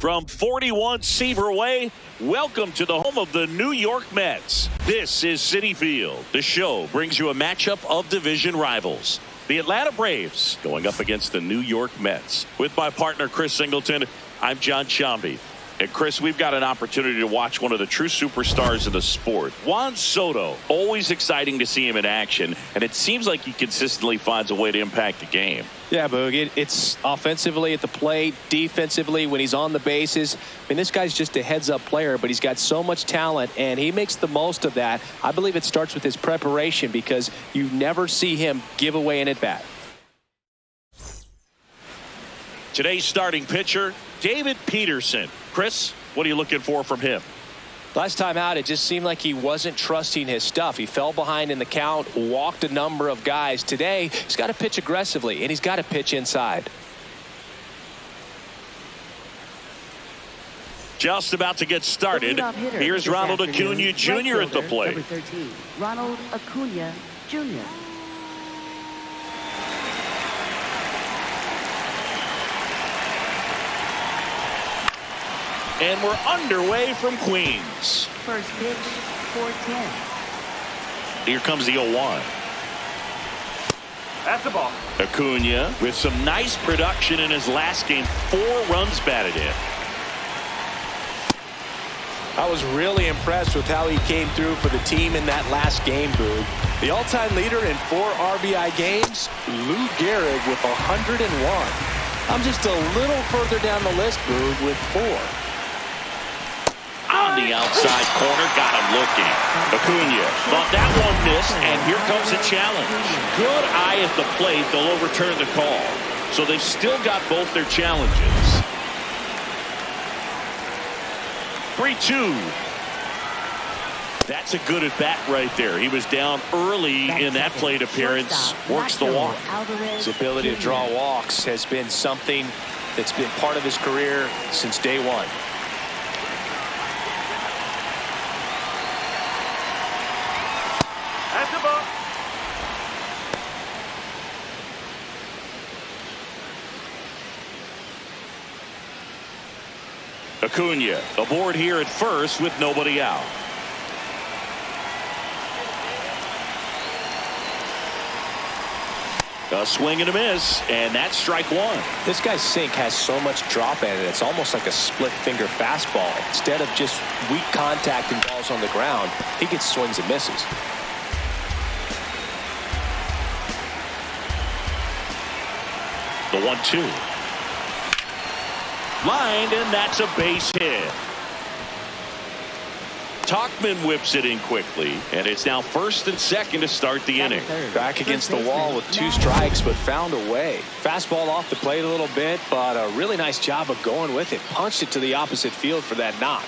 From 41 Seaver Way, welcome to the home of the New York Mets. This is Citi Field. The show brings you a matchup of division rivals. The Atlanta Braves going up against the New York Mets. With my partner, Chris Singleton, I'm John Shambi. And Chris, we've got an opportunity to watch one of the true superstars of the sport. Juan Soto, always exciting to see him in action, and it seems like he consistently finds a way to impact the game. Yeah, Boog, it's offensively at the plate, defensively when he's on the bases. I mean, this guy's just a heads-up player, but he's got so much talent, and he makes the most of that. I believe it starts with his preparation because you never see him give away an at-bat. Today's starting pitcher, David Peterson. Chris, what are you looking for from him? Last time out, it just seemed like he wasn't trusting his stuff. He fell behind in the count, walked a number of guys. Today, he's got to pitch aggressively, and he's got to pitch inside. Just about to get started. Here's Ronald Acuna Jr. at the plate. Number 13, Ronald Acuna Jr. And we're underway from Queens. First pitch, 4-10. Here comes the 0-1. That's the ball. Acuna with some nice production in his last game. 4 runs batted in. I was really impressed with how he came through for the team in that last game, Boog. The all-time leader in 4 RBI games, Lou Gehrig with 101. I'm just a little further down the list, Boog, with 4. On the outside corner, got him looking. Acuna thought that one missed, and here comes a challenge. Good eye at the plate. They'll overturn the call. So they've still got both their challenges. 3-2. That's a good at bat right there. He was down early in that plate appearance. Works the walk. His ability to draw walks has been something that's been part of his career since day one. That's the ball. Acuna aboard here at first with nobody out. A swing and a miss, and that's strike 1. This guy's sink has so much drop in it. It's almost like a split finger fastball. Instead of just weak contact and balls on the ground, he gets swings and misses. The 1-2. Lined, and that's a base hit. Tauchman whips it in quickly, and it's now first and second to start the inning. Back against the wall with 2 strikes, but found a way. Fastball off the plate a little bit, but a really nice job of going with it. Punched it to the opposite field for that knock.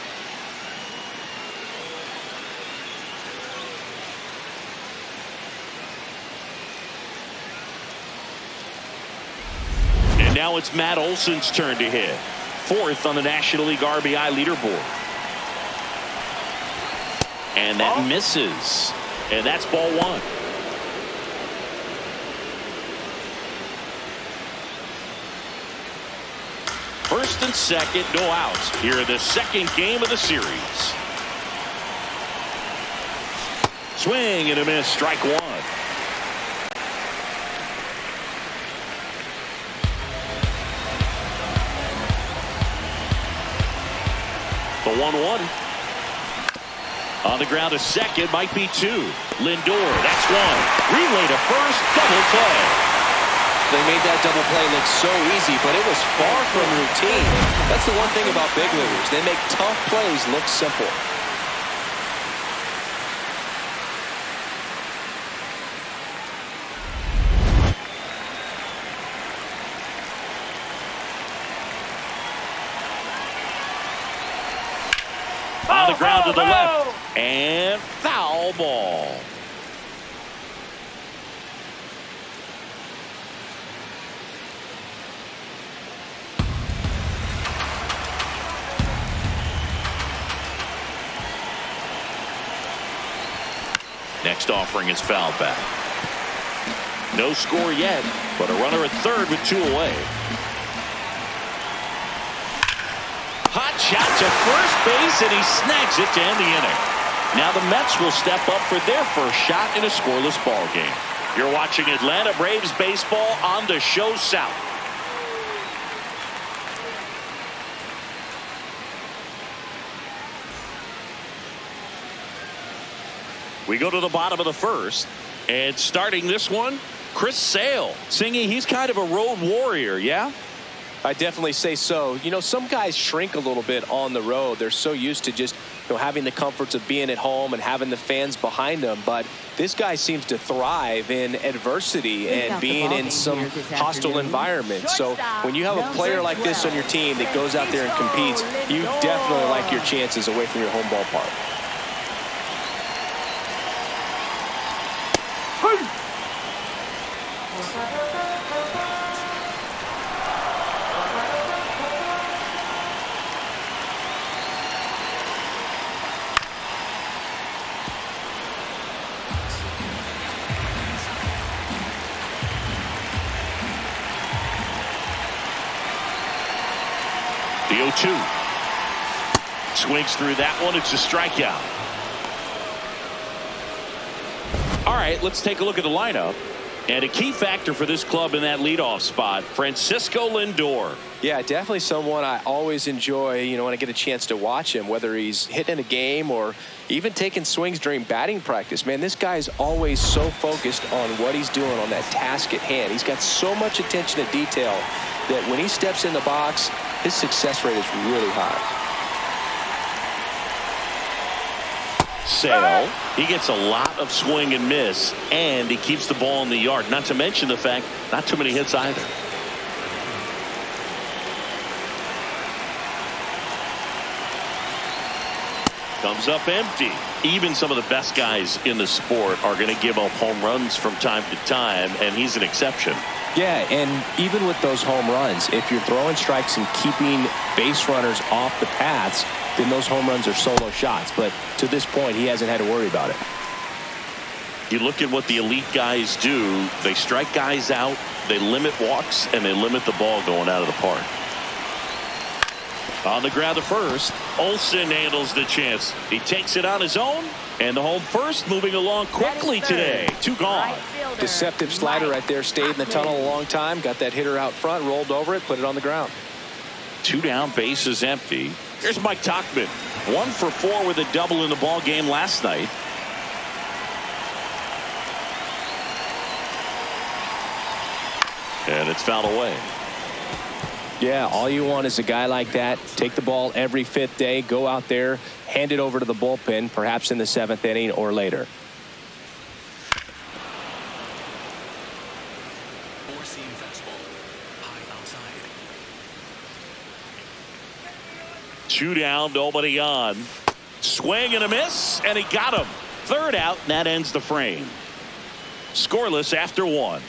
And now it's Matt Olson's turn to hit. 4th on the National League RBI leaderboard. And that misses. And that's ball 1. First and second, no outs. Here in the second game of the series. Swing and a miss, strike 1. The 1-1. On the ground to second, might be 2. Lindor, that's 1. Relay to first, double play. They made that double play look so easy, but it was far from routine. That's the one thing about big leaguers. They make tough plays look simple. On the ground to the left. And foul ball. Next offering is fouled back. No score yet, but a runner at third with 2 away. Hot shot to first base, and he snags it to end the inning. Now the Mets will step up for their first shot in a scoreless ball game. You're watching Atlanta Braves baseball on the Show South. We go to the bottom of the first, and starting this one, Chris Sale. Singing, he's kind of a road warrior, yeah? I definitely say so. You know, some guys shrink a little bit on the road. They're so used to just, having the comforts of being at home and having the fans behind them. But this guy seems to thrive in adversity and being in some hostile environment. So when you have a player like this on your team that goes out there and competes, you definitely like your chances away from your home ballpark. The 0-2. Swings through that one. It's a strikeout. All right, let's take a look at the lineup. And a key factor for this club in that leadoff spot, Francisco Lindor. Yeah, definitely someone I always enjoy, when I get a chance to watch him, whether he's hitting a game or even taking swings during batting practice. Man, this guy's always so focused on what he's doing on that task at hand. He's got so much attention to detail that when he steps in the box, his success rate is really high. Sale, he gets a lot of swing and miss, and he keeps the ball in the yard. Not to mention the fact, not too many hits either. Comes up empty. Even some of the best guys in the sport are going to give up home runs from time to time, and he's an exception. Yeah, and even with those home runs, if you're throwing strikes and keeping base runners off the paths, then those home runs are solo shots. But to this point, he hasn't had to worry about it. You look at what the elite guys do. They strike guys out, they limit walks, and they limit the ball going out of the park. On the ground to first, Olsen handles the chance. He takes it on his own, and the home first moving along quickly today. Two gone. Deceptive slider right there. Stayed in the tunnel a long time. Got that hitter out front, rolled over it, put it on the ground. Two down, bases empty. Here's Mike Tauchman. 1 for 4 with a double in the ball game last night. And it's fouled away. Yeah, all you want is a guy like that. Take the ball every 5th day, go out there, hand it over to the bullpen, perhaps in the 7th inning or later. Two down, nobody on. Swing and a miss, and he got him. 3rd out, and that ends the frame. Scoreless after 1.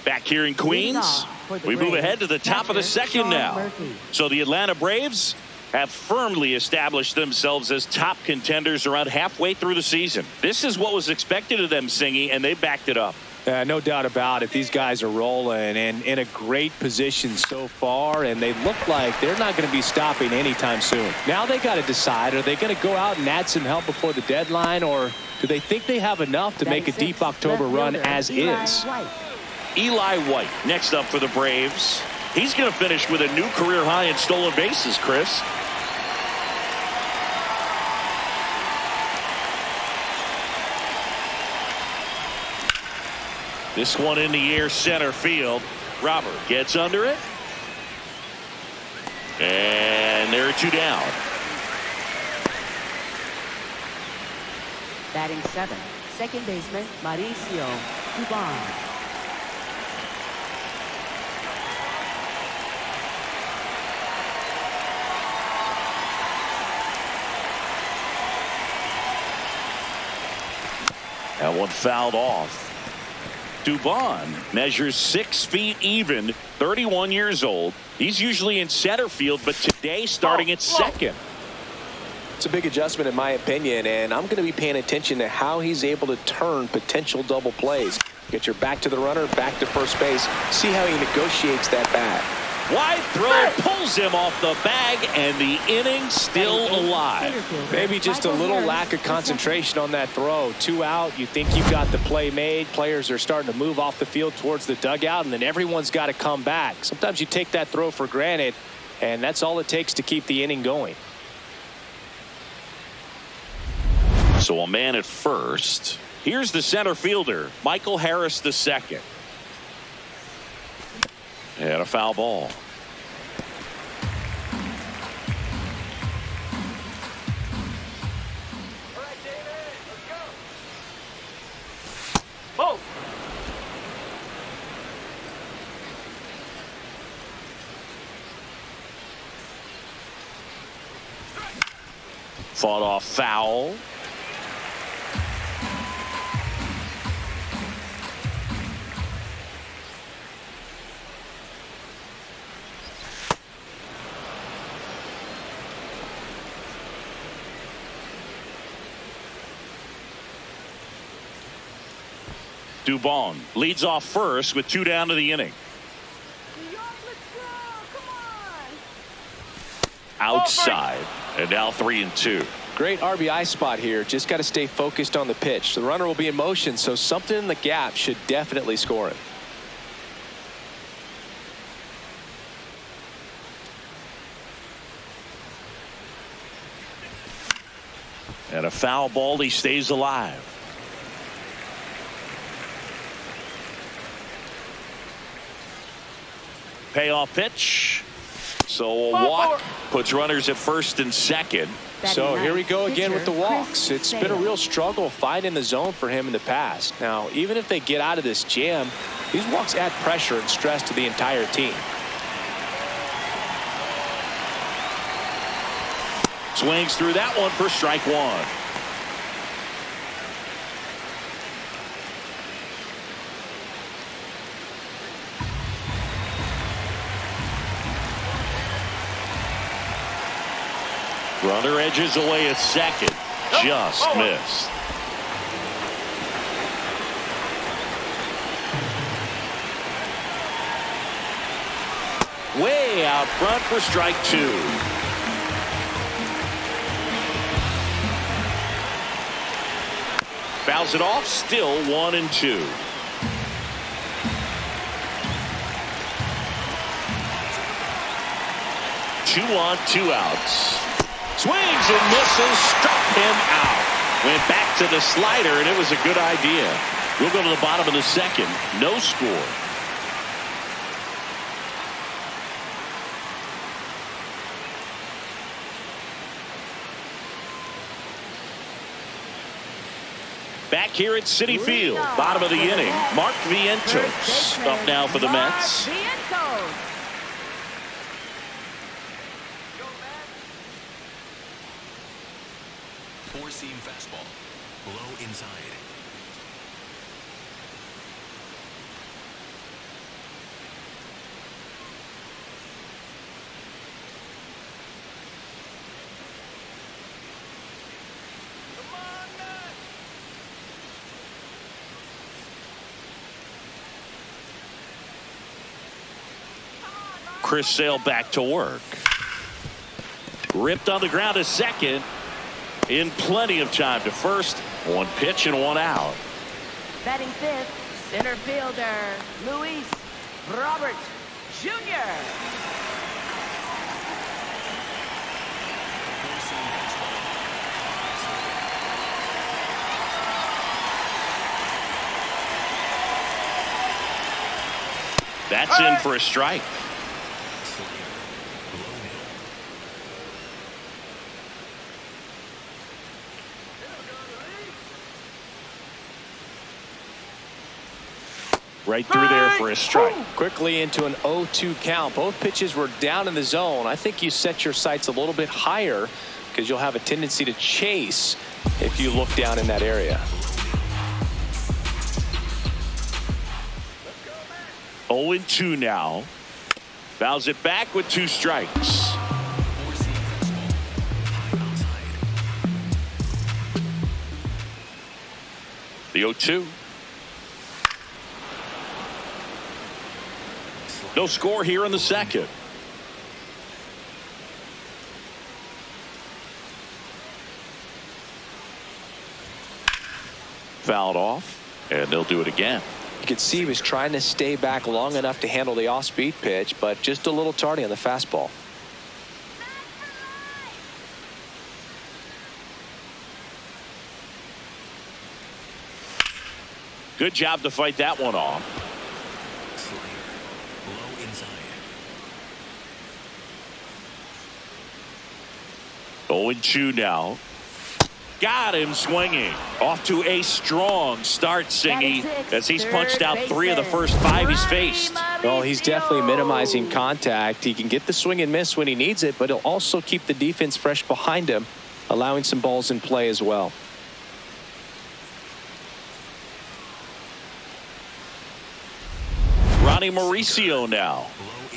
Back here in Queens, we move ahead to the top of the 2nd now. So the Atlanta Braves have firmly established themselves as top contenders around halfway through the season. This is what was expected of them, Singy, and they backed it up. No doubt about it. These guys are rolling and in a great position so far, and they look like they're not going to be stopping anytime soon. Now they got to decide, are they going to go out and add some help before the deadline, or do they think they have enough to make a deep October run as is? Eli White next up for the Braves. He's going to finish with a new career high in stolen bases, Chris. This one in the air, center field. Robert gets under it. And there are 2 down. Batting 7th, second baseman Mauricio Dubon. That one fouled off. Dubon measures 6 feet even, 31 years old. He's usually in center field, but today starting at second. It's a big adjustment in my opinion, and I'm going to be paying attention to how he's able to turn potential double plays. Get your back to the runner, back to first base. See how he negotiates that bat. Wide throw pulls him off the bag, and the inning still alive. Maybe just a little lack of concentration on that throw. 2 out, you think you've got the play made. Players are starting to move off the field towards the dugout, and then everyone's got to come back. Sometimes you take that throw for granted, and that's all it takes to keep the inning going. So a man at first. Here's the center fielder, Michael Harris II. And a foul ball. All right, David, let's go. Oh. Fought off foul. Dubon leads off first with 2 down to the inning. Outside, and now 3-2. Great RBI spot here. Just got to stay focused on the pitch. The runner will be in motion, so something in the gap should definitely score him. And a foul ball, he stays alive. Payoff pitch. So a walk puts runners at first and second. So here we go again with the walks. It's been a real struggle finding the zone for him in the past. Now, even if they get out of this jam, these walks add pressure and stress to the entire team. Swings through that one for strike 1. Runner edges away at second. Just missed. Way out front for strike 2. Fouls it off. Still 1-2. Two on, 2 outs. Swings and misses, struck him out. Went back to the slider, and it was a good idea. We'll go to the bottom of the second. No score. Back here at Citi Field, bottom of the inning, Mark Vientos up now for the Mets. Four-seam fastball. Low inside. Chris Sale back to work. Ripped on the ground to second. In plenty of time to first. 1 pitch and 1 out. Batting 5th, center fielder, Luis Robert Jr. That's in for a strike. Right through there for a strike. Quickly into an 0-2 count. Both pitches were down in the zone. I think you set your sights a little bit higher because you'll have a tendency to chase if you look down in that area. 0-2 now. Fouls it back with 2 strikes. The 0-2. No score here in the second. Fouled off, and they'll do it again. You could see he was trying to stay back long enough to handle the off-speed pitch, but just a little tardy on the fastball. Good job to fight that one off. Low inside. 0-2 now. Got him swinging. Off to a strong start, Singy, as he's punched out 3 of the first 5 he's faced. Well, he's definitely minimizing contact. He can get the swing and miss when he needs it, but he'll also keep the defense fresh behind him, allowing some balls in play as well. Ronnie Mauricio now.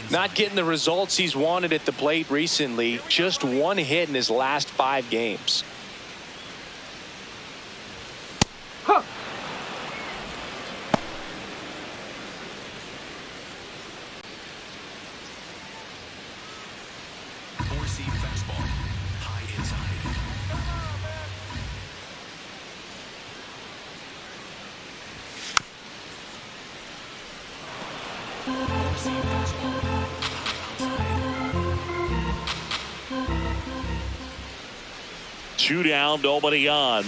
Not getting the results he's wanted at the plate recently. Just 1 hit in his last 5 games. Four-seam fastball. High inside. Four-seam fastball. High outside. 2 down, nobody on.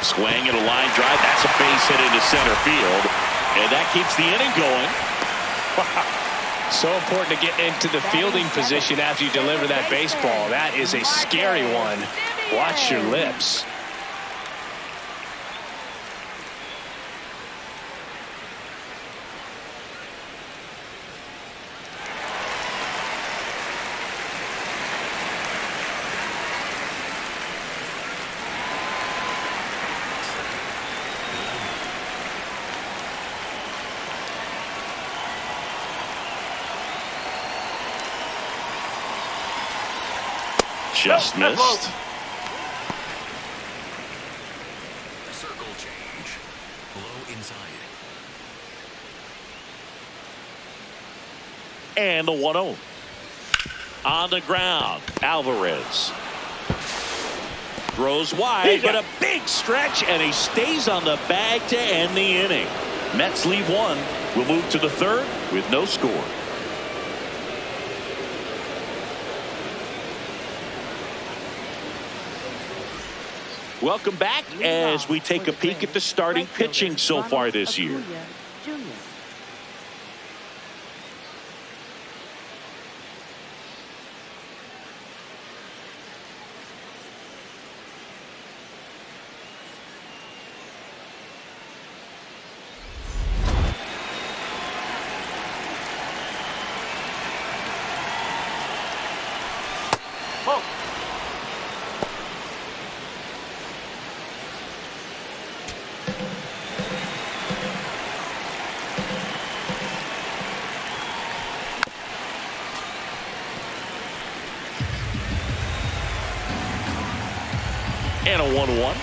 Swing and a line drive. That's a base hit into center field. And that keeps the inning going. So important to get into the fielding position after you deliver that baseball. That is a scary one. Watch your lips. Just missed. Circle change. Low inside. And the 1-0. On the ground, Alvarez. Throws wide, but a big stretch, and he stays on the bag to end the inning. Mets lead 1. We'll move to the 3rd with no score. Welcome back as we take a peek at the starting pitching so far this year. And a 1-1.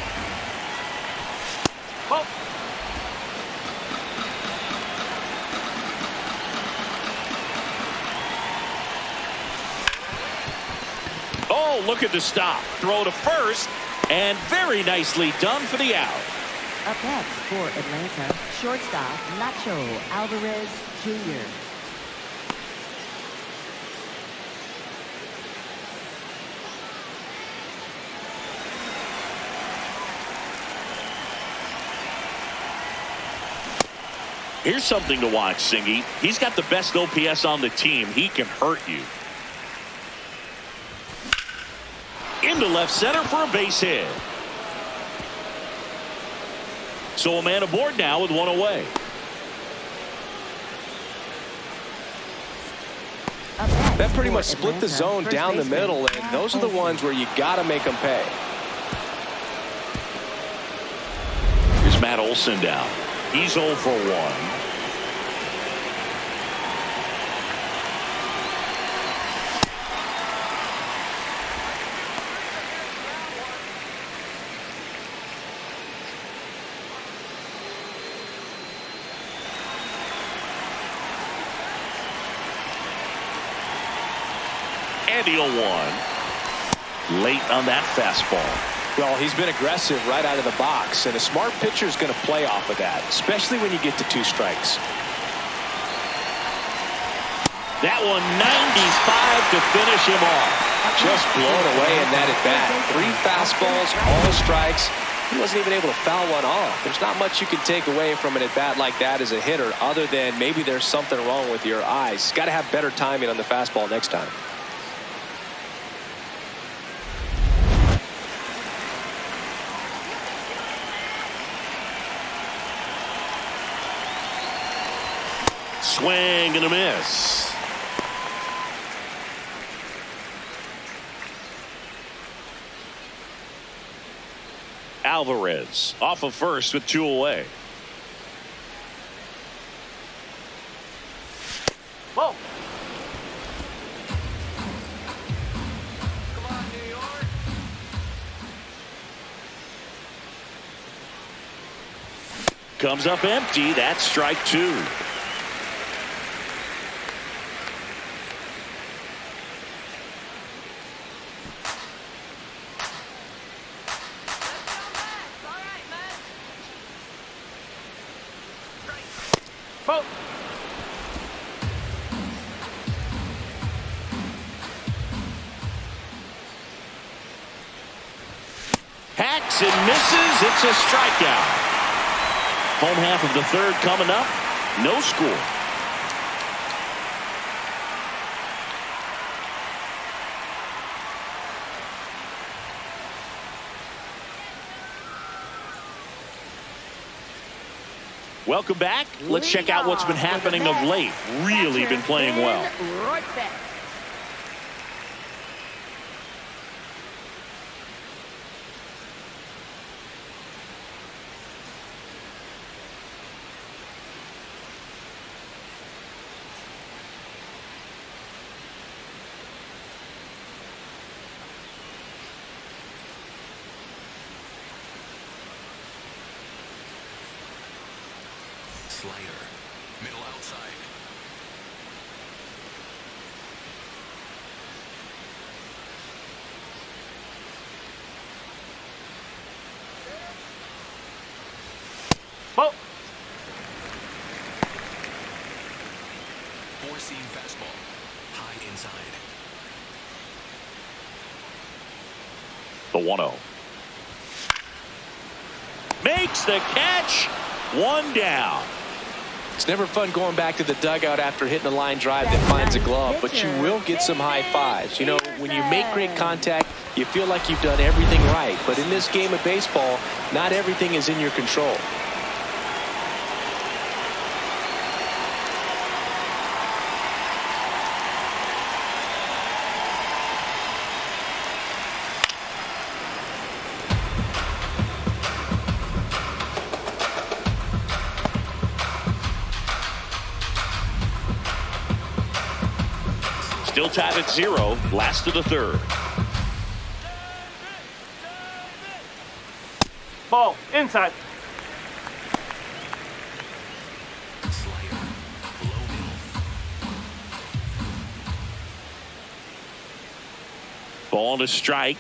Oh, look at the stop. Throw to first, and very nicely done for the out. Up next for Atlanta, shortstop Nacho Alvarez Jr. Here's something to watch, Singy. He's got the best OPS on the team. He can hurt you. Into left center for a base hit. So a man aboard now with 1 away. That pretty much split the zone down the middle, and those are the ones where you got to make them pay. Here's Matt Olson down. He's 0 for 1. And he'll one. Late on that fastball. Well, he's been aggressive right out of the box, and a smart pitcher is going to play off of that, especially when you get to 2 strikes. That one 95 to finish him off. Just blown away in that at bat. 3 fastballs, all strikes. He wasn't even able to foul one off. There's not much you can take away from an at bat like that as a hitter, other than maybe there's something wrong with your eyes. Got to have better timing on the fastball next time. Swing and a miss. Alvarez off of first with 2 away. Whoa. Come on, New York. Comes up empty. That's strike 2. Whoa. Hacks and misses. It's a strikeout. Home half of the 3rd coming up. No score. Welcome back. Let's check out what's been happening of late. Really been playing well. Right back. Slider. Middle outside. Whoa. 4-seam fastball. High inside. The 1-0. Makes the catch. 1 down. It's never fun going back to the dugout after hitting a line drive that finds a glove, but you will get some high fives. You know, when you make great contact, you feel like you've done everything right. But in this game of baseball, not everything is in your control. Still tied at 0. Last of the 3rd. Ball. Inside. Slider. Low middle. Ball to strike.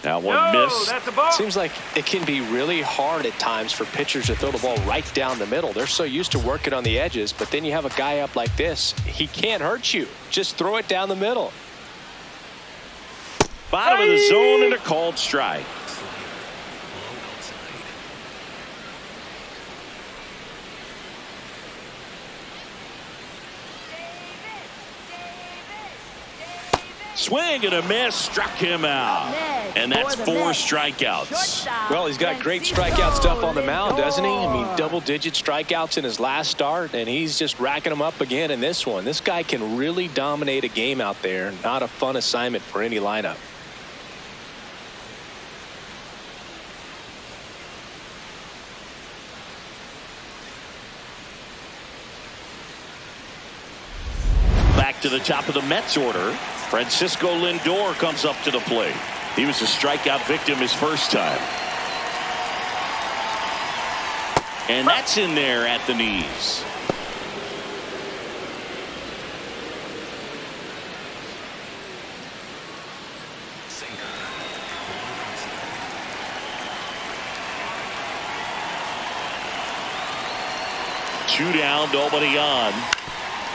Now one No, miss. that's a ball. Seems like it can be really hard at times for pitchers to throw the ball right down the middle. They're so used to working on the edges, but then you have a guy up like this. He can't hurt you. Just throw it down the middle. Bottom of the zone and a called strike. Low outside. Swing and a miss. Struck him out. And that's 4 strikeouts. Well, he's got great strikeout stuff on the mound, doesn't he? I mean, double-digit strikeouts in his last start, and he's just racking them up again in this one. This guy can really dominate a game out there. Not a fun assignment for any lineup. Back to the top of the Mets order. Francisco Lindor comes up to the plate. He was a strikeout victim his first time. And that's in there at the knees. 2 down, nobody on.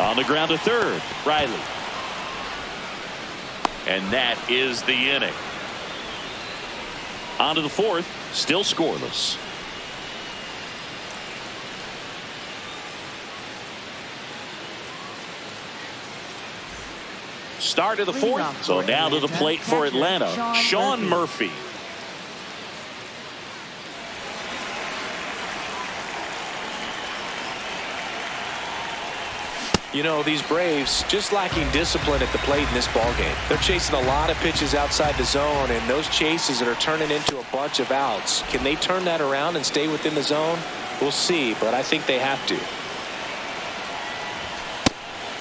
On the ground to third, Riley. And that is the inning. On to the fourth, still scoreless. Start of the fourth. So now to the plate for Atlanta, Sean Murphy. You know, these Braves just lacking discipline at the plate in this ballgame. They're chasing a lot of pitches outside the zone, and those chases that are turning into a bunch of outs. Can they turn that around and stay within the zone? We'll see, but I think they have to.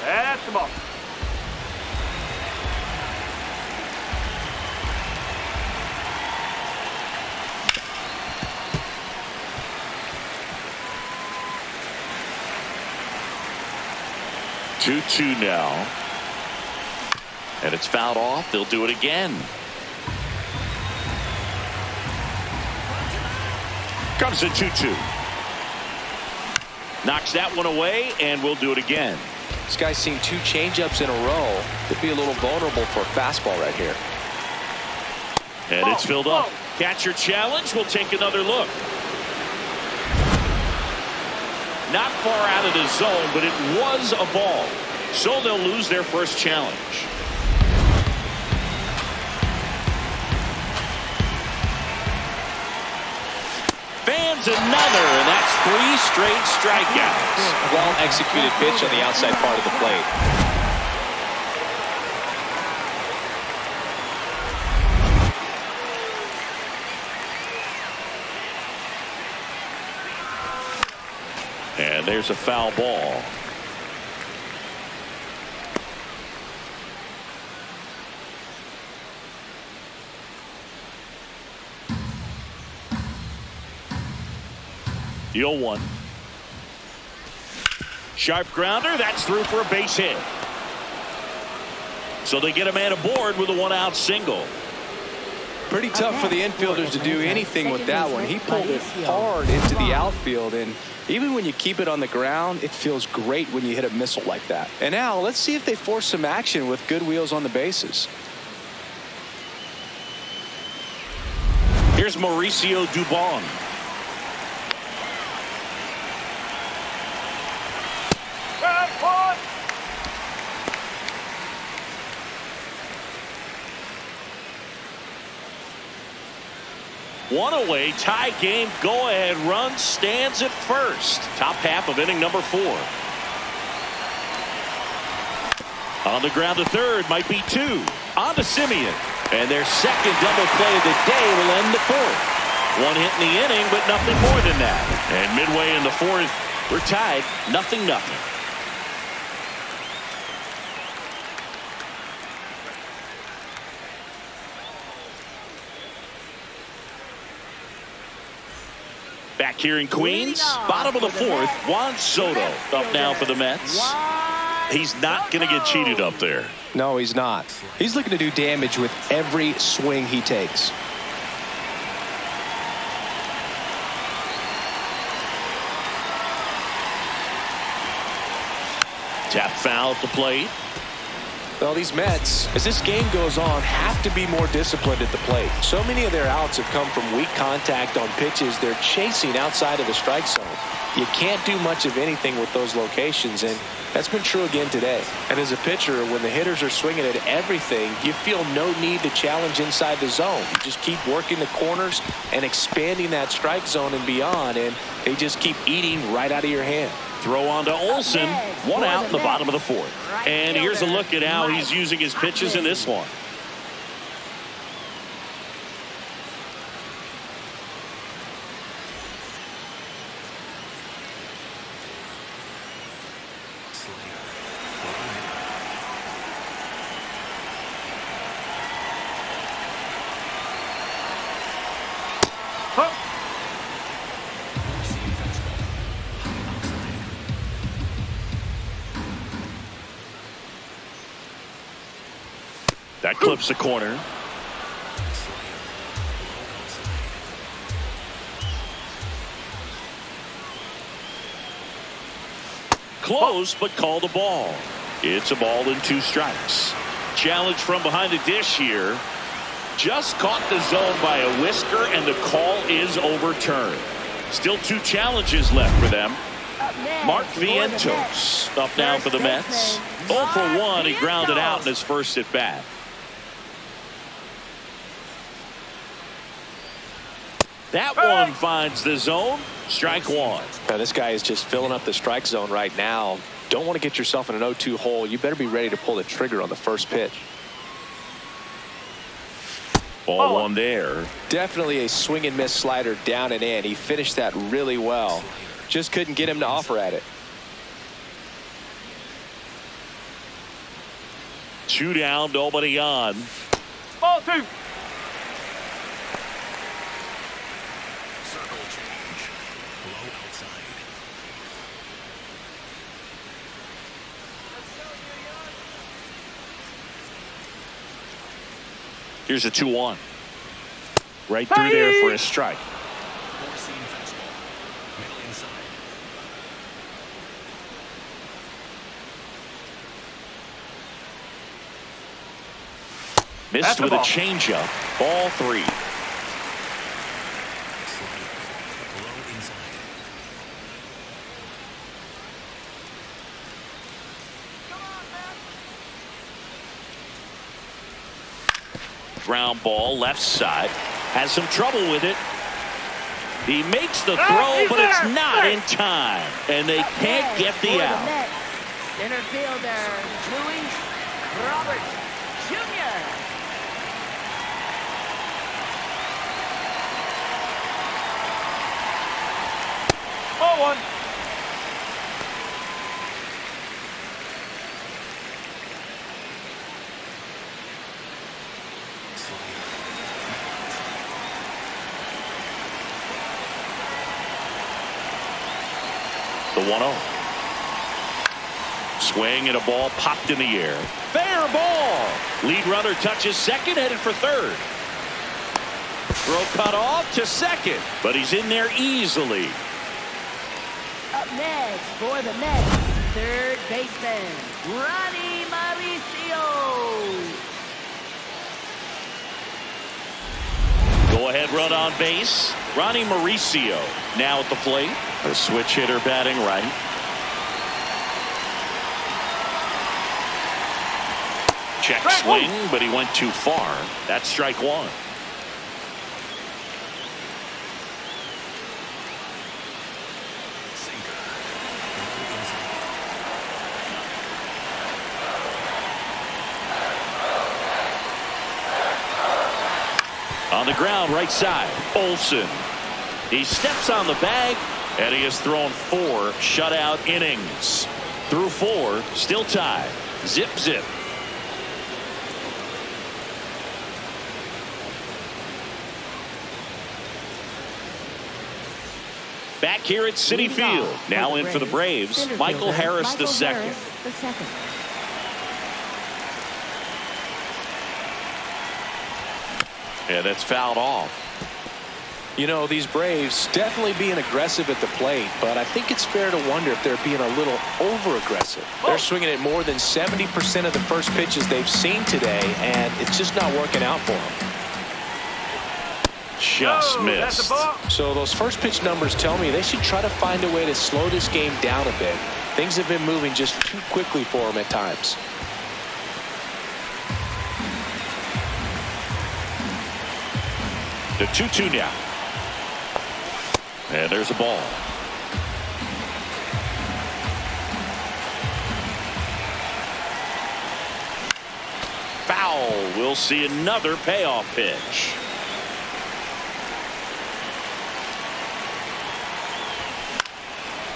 That's the ball. Two now. And it's fouled off. They'll do it again. Comes in 2-2. Knocks that one away, and we'll do it again. This guy's seen 2 changeups in a row. Could be a little vulnerable for a fastball right here. And it's filled up. Catcher challenge. We'll take another look. Not far out of the zone, but it was a ball. So they'll lose their first challenge. Fans another, and that's 3 straight strikeouts. Well executed pitch on the outside part of the plate. And there's a foul ball. The 0-1. Sharp grounder. That's through for a base hit. So they get a man aboard with a 1-out single. Pretty tough for the infielders to do anything with that one. He pulled it hard into the outfield, and even when you keep it on the ground, it feels great when you hit a missile like that. And now let's see if they force some action with good wheels on the bases. Here's Mauricio Dubon. One away, tie game, go ahead run stands at first. Top half of inning number 4. On the ground to third, might be 2. On to Simeon. And their second double play of the day will end the 4th. 1 hit in the inning, but nothing more than that. And midway in the 4th, we're tied, 0-0. Back here in Queens, bottom of the 4th, Juan Soto up now for the Mets. He's not going to get cheated up there. No, he's not. He's looking to do damage with every swing he takes. Tap foul at the plate. Well, these Mets, as this game goes on, have to be more disciplined at the plate. So many of their outs have come from weak contact on pitches they're chasing outside of the strike zone. You can't do much of anything with those locations, and that's been true again today. And as a pitcher, when the hitters are swinging at everything, you feel no need to challenge inside the zone. You just keep working the corners and expanding that strike zone and beyond, and they just keep eating right out of your hand. Throw on to Olsen. 1 out in the bottom of the 4th. And here's a look at how he's using his pitches in this one. That clips the corner. close, but called a ball. It's a ball and 2 strikes. Challenge from behind the dish here. Just caught the zone by a whisker, and the call is overturned. Still 2 challenges left for them. Mark Vientos up now for the Mets. 0 for 1. He grounded out in his first at bat. That one finds the zone. Strike 1. Now, this guy is just filling up the strike zone right now. Don't want to get yourself in an 0-2 hole. You better be ready to pull the trigger on the first pitch. Ball 1 there. Definitely a swing and miss slider down and in. He finished that really well. Just couldn't get him to offer at it. 2 down, nobody on. Ball 2. Circle change. Low outside. Here's a 2-1. Right through there for a strike. 4-seam fastball. Middle inside. Missed with a changeup. Ball 3. Slider. Low inside. Ground ball left side. Has some trouble with it. He makes the throw, but it's not in time. And they can't get the out. Center fielder, Luis Roberts Jr. Ball 1. The 1-0. Swing and a ball popped in the air. Fair ball. Lead runner touches second, headed for third. Throw cut off to second, but he's in there easily. Up next for the Mets, third baseman, Ronnie Mauricio. Go ahead run on base. Ronnie Mauricio now at the plate. A switch hitter batting right. Check swing, but he went too far. That's strike 1. Sinker. Low inside. On the ground, right side. Olsen. He steps on the bag, and he has thrown 4 shutout innings. Through 4, still tied. Zip, zip. Back here at Citi Field. Now in for the Braves, Michael Harris II. Yeah, that's fouled off. You know, these Braves definitely being aggressive at the plate, but I think it's fair to wonder if they're being a little over-aggressive. They're swinging at more than 70% of the first pitches they've seen today, and it's just not working out for them. Just missed. So those first pitch numbers tell me they should try to find a way to slow this game down a bit. Things have been moving just too quickly for them at times. The 2-2 now. And there's a ball. Foul. We'll see another payoff pitch.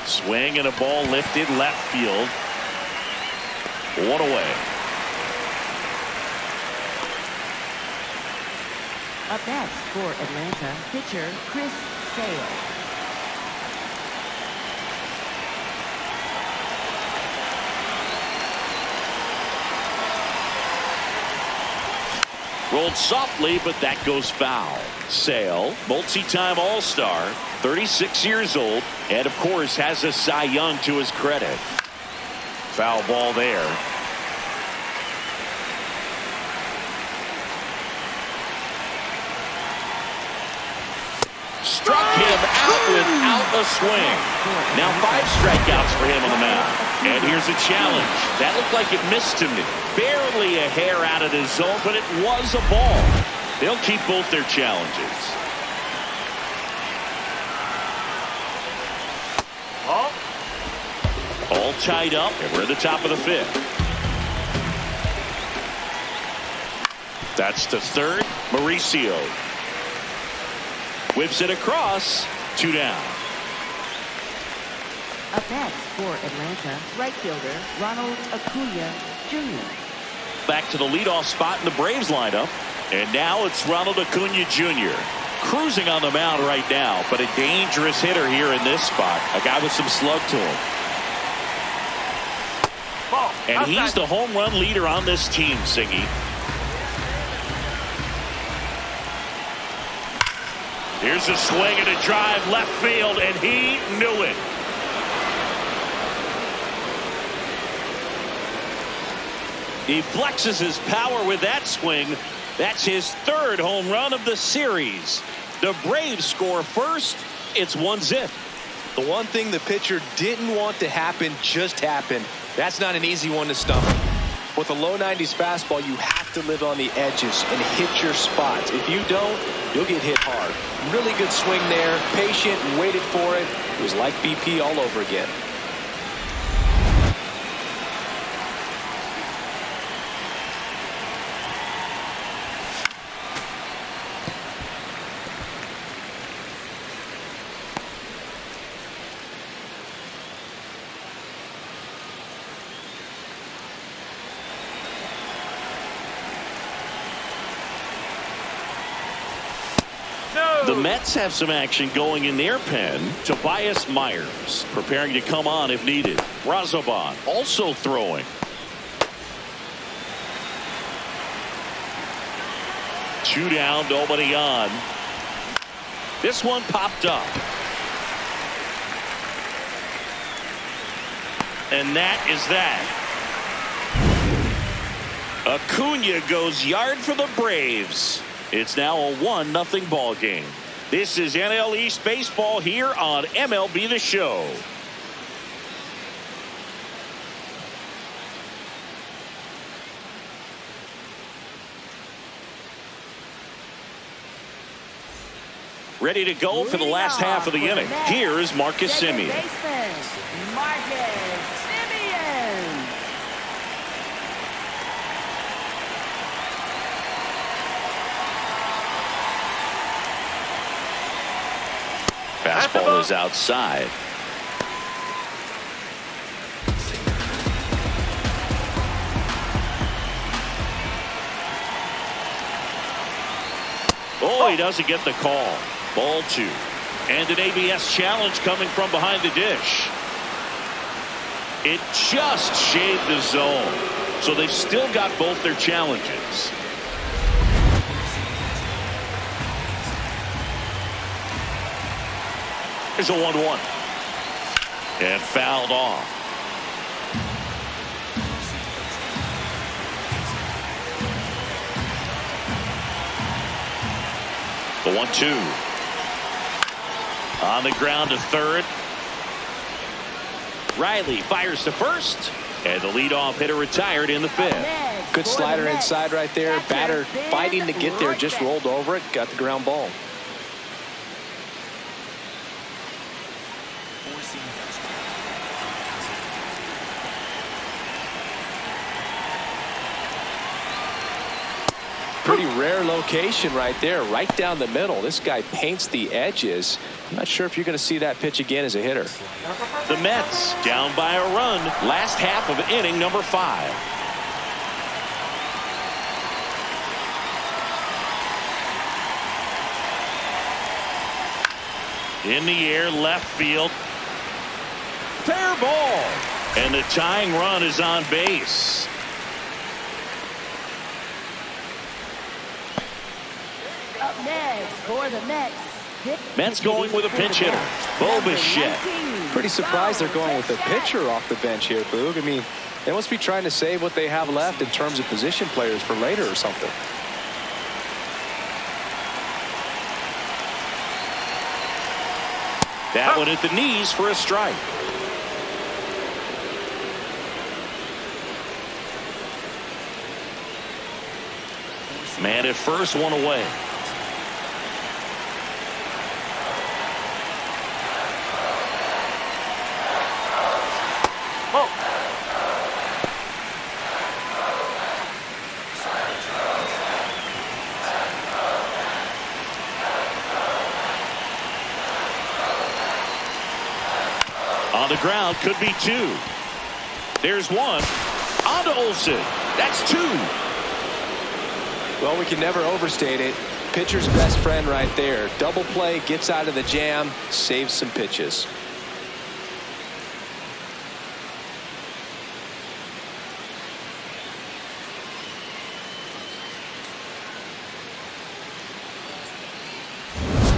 Swing and a ball lifted left field. 1 away. Up next for Atlanta, pitcher Chris Sale. Rolled softly, but that goes foul. Sale, multi-time All-Star, 36 years old, and of course has a Cy Young to his credit. Foul ball there. Struck him out without a swing. Now 5 strikeouts for him on the mound. And here's a challenge. That looked like it missed him. Barely a hair out of the zone, but it was a ball. They'll keep both their challenges. All tied up, and we're at the top of the 5th. That's to third. Mauricio whips it across. 2 down. Up next for Atlanta, right fielder Ronald Acuna Jr. Back to the leadoff spot in the Braves lineup. And now it's Ronald Acuna Jr. cruising on the mound right now, but a dangerous hitter here in this spot. A guy with some slug to him. And he's the home run leader on this team, Singy. Here's a swing and a drive left field, and he knew it. He flexes his power with that swing. That's his 3rd home run of the series. The Braves score first. It's 1-0. The one thing the pitcher didn't want to happen just happened. That's not an easy one to stomach. With a low 90s fastball, you have to live on the edges and hit your spots. If you don't, you'll get hit hard. Really good swing there. Patient and waited for it. It was like BP all over again. The Mets have some action going in their pen. Tobias Myers preparing to come on if needed. Razoban also throwing. Two down, nobody on. This one popped up. And that is that. Acuna goes yard for the Braves. It's now a 1-0 ball game. This is NL East baseball here on MLB The Show. Ready to go for the last half of the inning. Here is Marcus Semien. Marcus Semien. Fastball is outside. Oh, he doesn't get the call. Ball 2. And an ABS challenge coming from behind the dish. It just shaved the zone. So they've still got both their challenges. Here's a 1-1. And fouled off. The 1-2. On the ground to third. Riley fires to first. And the leadoff hitter retired in the 5th. Good slider inside right there. Batter fighting to get there. Just rolled over it. Got the ground ball. Pretty rare location right there, right down the middle. This guy paints the edges. I'm not sure if you're going to see that pitch again as a hitter. The Mets down by a run. Last half of inning number 5. In the air, left field. Fair ball. And the tying run is on base. Up next for the Mets. Mets going with a pinch hitter. Bo Bichette. Pretty surprised they're going with a pitcher off the bench here, Boog. I mean, They must be trying to save what they have left in terms of position players for later or something. That one at the knees for a strike. Man at first, one away. On the ground, could be two. There's one. On to Olsen. That's two. Well, we can never overstate it. Pitcher's best friend right there. Double play, gets out of the jam, saves some pitches.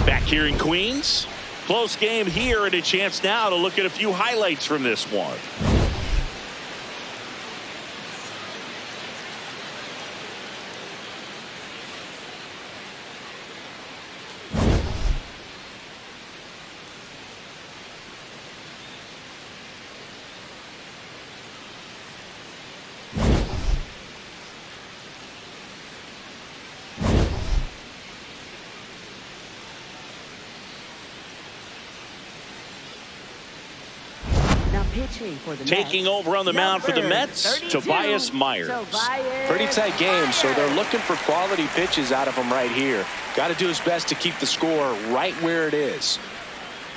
Back here in Queens. Close game here, and a chance now to look at a few highlights from this one. Pitching for the Taking Mets, over on the mound for the Mets, 32, Tobias Myers. Pretty tight game, so they're looking for quality pitches out of him right here. Got to do his best to keep the score right where it is.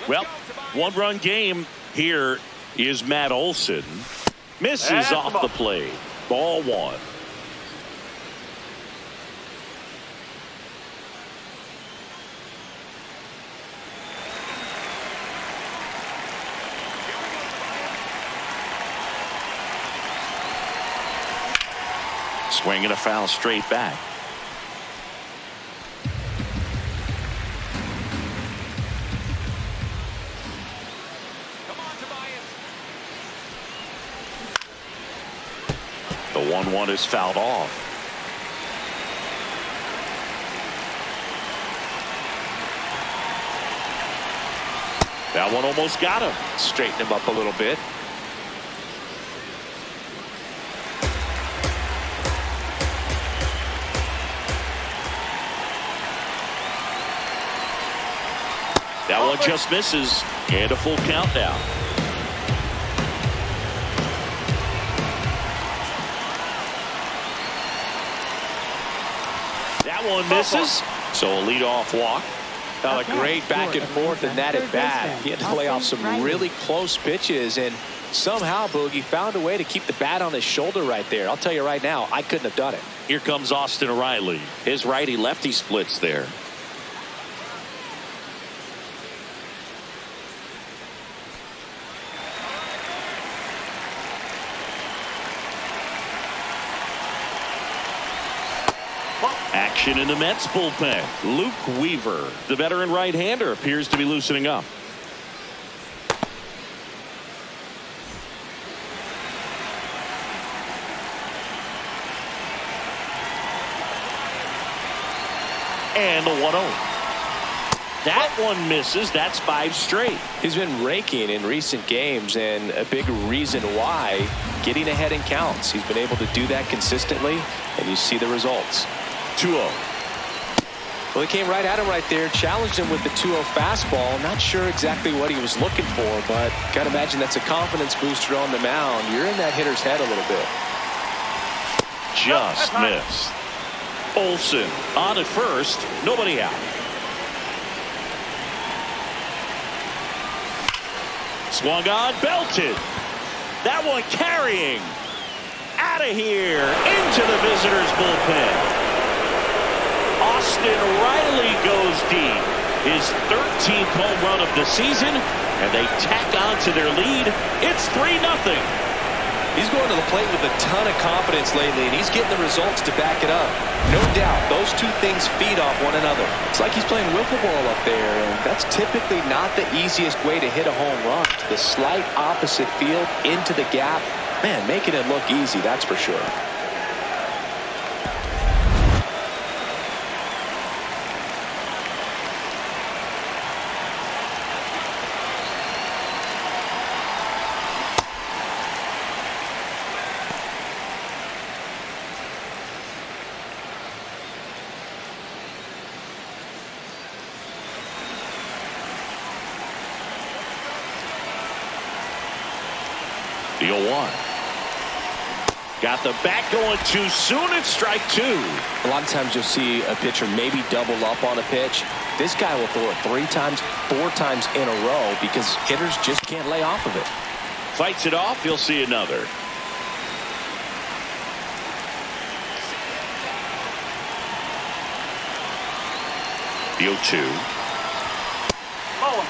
Well, one-run game. Here is Matt Olson. Misses off the plate. Ball one. Swinging a foul straight back. The 1-1 is fouled off. That one almost got him. Straighten him up a little bit. That one just misses, and a full count now. That one misses, so a leadoff walk. A great back and forth in that at bat. He had to play off some really close pitches, and somehow Boogie found a way to keep the bat on his shoulder right there. I'll tell you right now, I couldn't have done it. Here comes Austin Riley. His righty-lefty splits there. Action in the Mets bullpen. Luke Weaver, the veteran right-hander, appears to be loosening up. And the 1-0. That one misses. That's 5 straight. He's been raking in recent games, and a big reason why, getting ahead in counts. He's been able to do that consistently, and you see the results. 2-0. Well, he came right at him right there, challenged him with the 2-0 fastball. Not sure exactly what he was looking for, but gotta imagine that's a confidence booster on the mound. You're in that hitter's head a little bit. Just missed. Olsen on at first, nobody out. Swung on, belted. That one carrying. Out of here, into the visitors' bullpen. Austin Riley goes deep. His 13th home run of the season, and they tack on to their lead. It's 3-0. He's going to the plate with a ton of confidence lately, and he's getting the results to back it up. No doubt, those two things feed off one another. It's like he's playing wiffle ball up there, and that's typically not the easiest way to hit a home run. The slight opposite field, into the gap, Man, making it look easy, that's for sure. The 0-1. Got the bat going too soon. It's strike two. A lot of times you'll see a pitcher maybe double up on a pitch. This guy will throw it 3 times, 4 times in a row because hitters just can't lay off of it. Fights it off. You'll see another. The 0-2. Ball 1.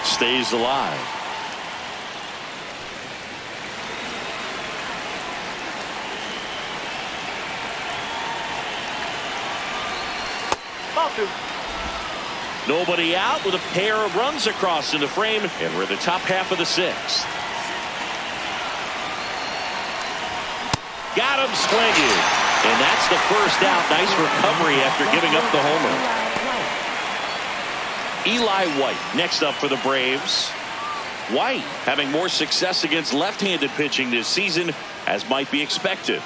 Stays alive. Ball 2. Nobody out with a pair of runs across in the frame, and we're in the top half of the 6th. Got him swinging, and that's the first out. Nice recovery after giving up the homer. Eli White next up for the Braves. White having more success against left-handed pitching this season, as might be expected.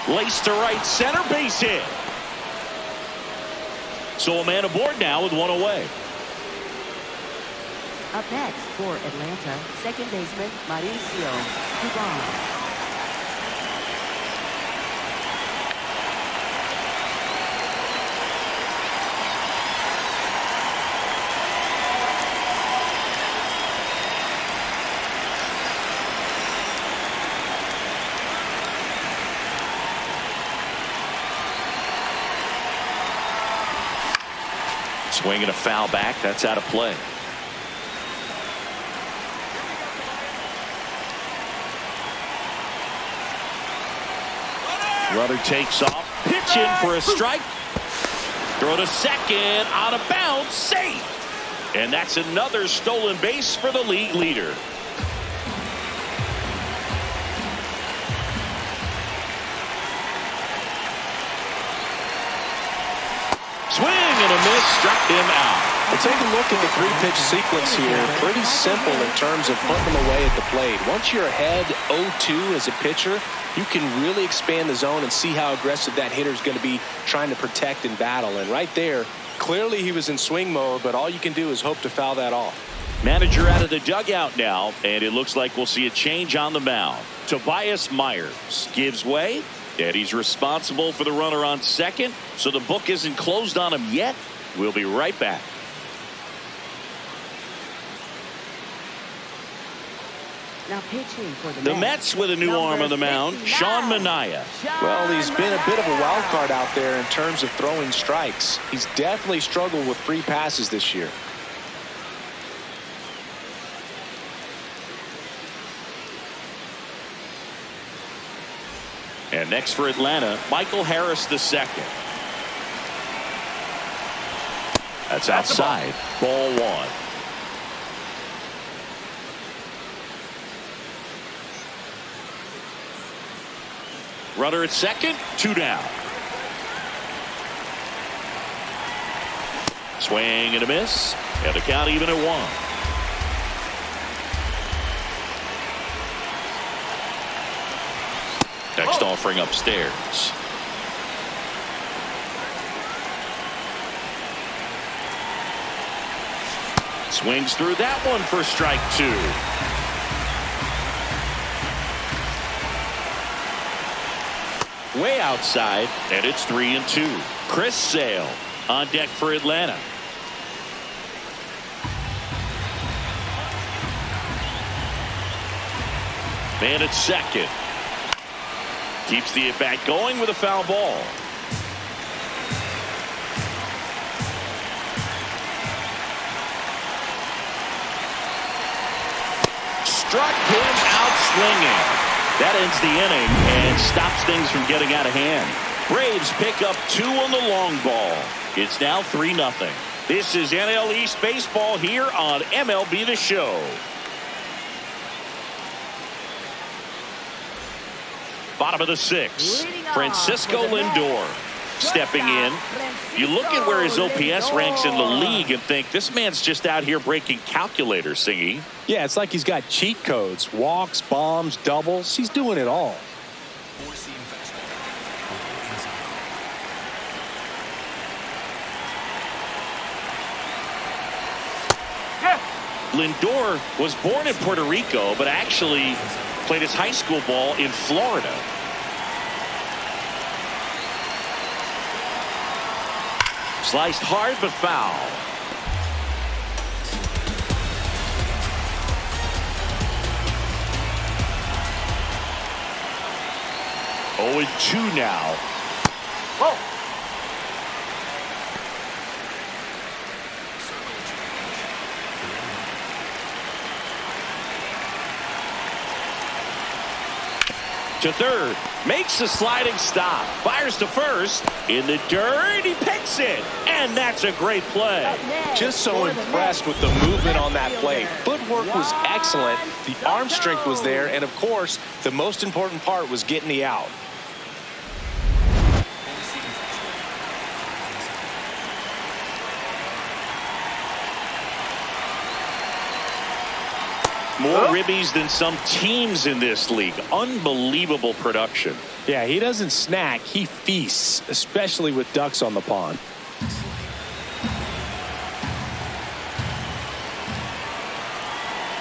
Laced to right center, base hit. So a man aboard now with 1 away. Up next for Atlanta, second baseman Mauricio Dubon. Swinging a foul back. That's out of play. Runner takes off. Pitch in for a strike. Throw to second. Out of bounds. Safe. And that's another stolen base for the league leader. Swing and a miss, struck him out. Well, take a look at the 3-pitch sequence here. Pretty simple in terms of putting them away at the plate. Once you're ahead 0-2 as a pitcher, you can really expand the zone and see how aggressive that hitter is going to be trying to protect and battle. And right there, clearly he was in swing mode, but all you can do is hope to foul that off. Manager out of the dugout now, and it looks like we'll see a change on the mound. Tobias Myers gives way, and he's responsible for the runner on second, so the book isn't closed on him yet. We'll be right back. Now pitching for The Mets with a new arm on the mound, Sean Manaea. Well, he's been a bit of a wild card out there in terms of throwing strikes. He's definitely struggled with free passes this year. And next for Atlanta, Michael Harris II. That's outside. Ball 1. Runner at second, 2 down. Swing and a miss, and the count even at 1. Next offering upstairs. Swings through that one for strike 2. Way outside, and it's 3-2. Chris Sale on deck for Atlanta. Man at second. Keeps the at-bat going with a foul ball. struck him out swinging. That ends the inning and stops things from getting out of hand. Braves pick up 2 on the long ball. It's now 3-0. This is NL East baseball here on MLB The Show. Bottom of the 6th, Francisco Lindor stepping in. You look at where his OPS ranks in the league and think this man's just out here breaking calculators, Singy. Yeah, it's like he's got cheat codes. Walks, bombs, doubles. He's doing it all. Four-seam fastball. Below inside. Lindor was born in Puerto Rico, but actually played his high school ball in Florida. Sliced hard but foul. Oh, and 2 now. Whoa. To third, makes a sliding stop, fires to first, in the dirt, he picks it, and that's a great play. Just so impressed with the movement on that play. Footwork was excellent, the arm strength was there, and of course, the most important part was getting the out. Four-seam fastball. More ribbies than some teams in this league. Unbelievable production. Yeah, he doesn't snack, he feasts, especially with ducks on the pond.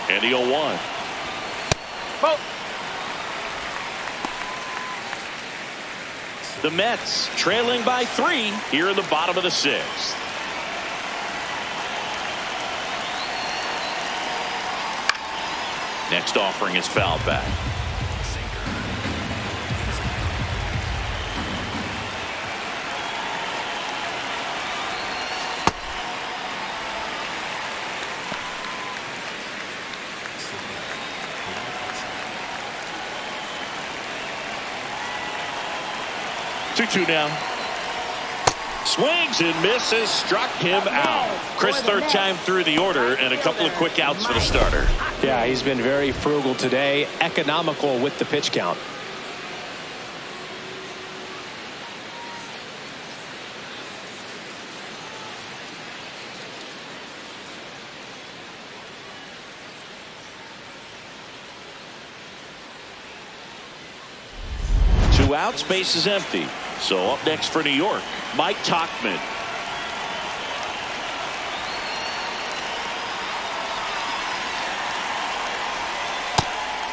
And the 0-1. Whoa. The Mets trailing by 3 here in the bottom of the 6th. Next offering is fouled back. Sinker. 2-2 now. Swings and misses, struck him out. Chris, third time through the order, and a couple of quick outs for the starter. Yeah, he's been very frugal today, economical with the pitch count. Two outs, base is empty. So up next for New York, Mike Tauchman.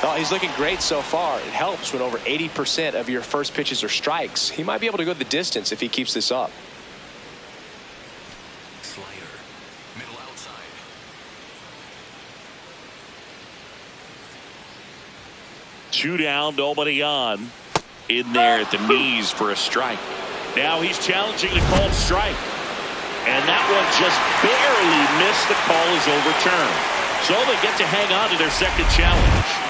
Oh, he's looking great so far. It helps when over 80% of your first pitches are strikes. He might be able to go the distance if he keeps this up. Slider. Middle outside. Two down, nobody on. In there at the knees for a strike. Now he's challenging the called strike. And that one just barely missed. The call is overturned. So they get to hang on to their second challenge.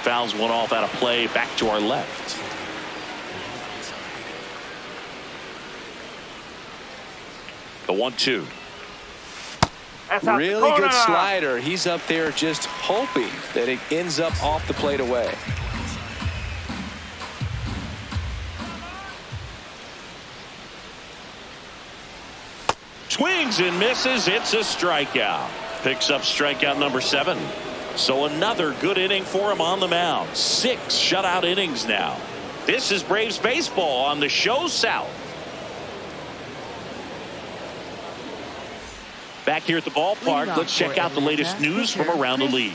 Fouls one off out of play, back to our left. The 1-2. That's out the Really corner. good slider. He's up there just hoping that it ends up off the plate away. Swings and misses. It's a strikeout. Picks up strikeout number 7. So another good inning for him on the mound. 6 shutout innings now. This is Braves baseball on the Show South. Back here at the ballpark, let's check out the latest news from around the league.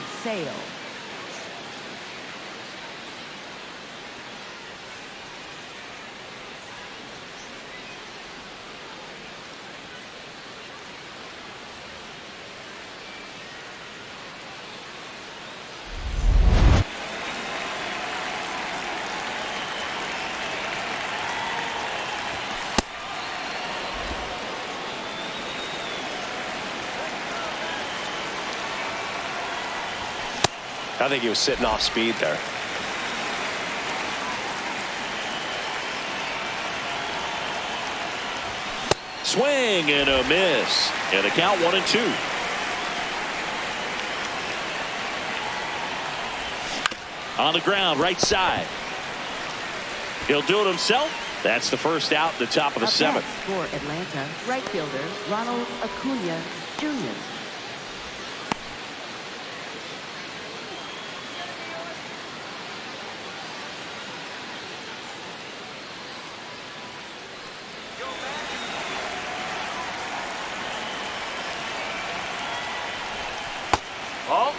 I think he was sitting off speed there. Swing and a miss. And a count 1-2. On the ground, right side. He'll do it himself. That's the first out, the top of the seventh. For Atlanta, right fielder Ronald Acuna Jr. Ball.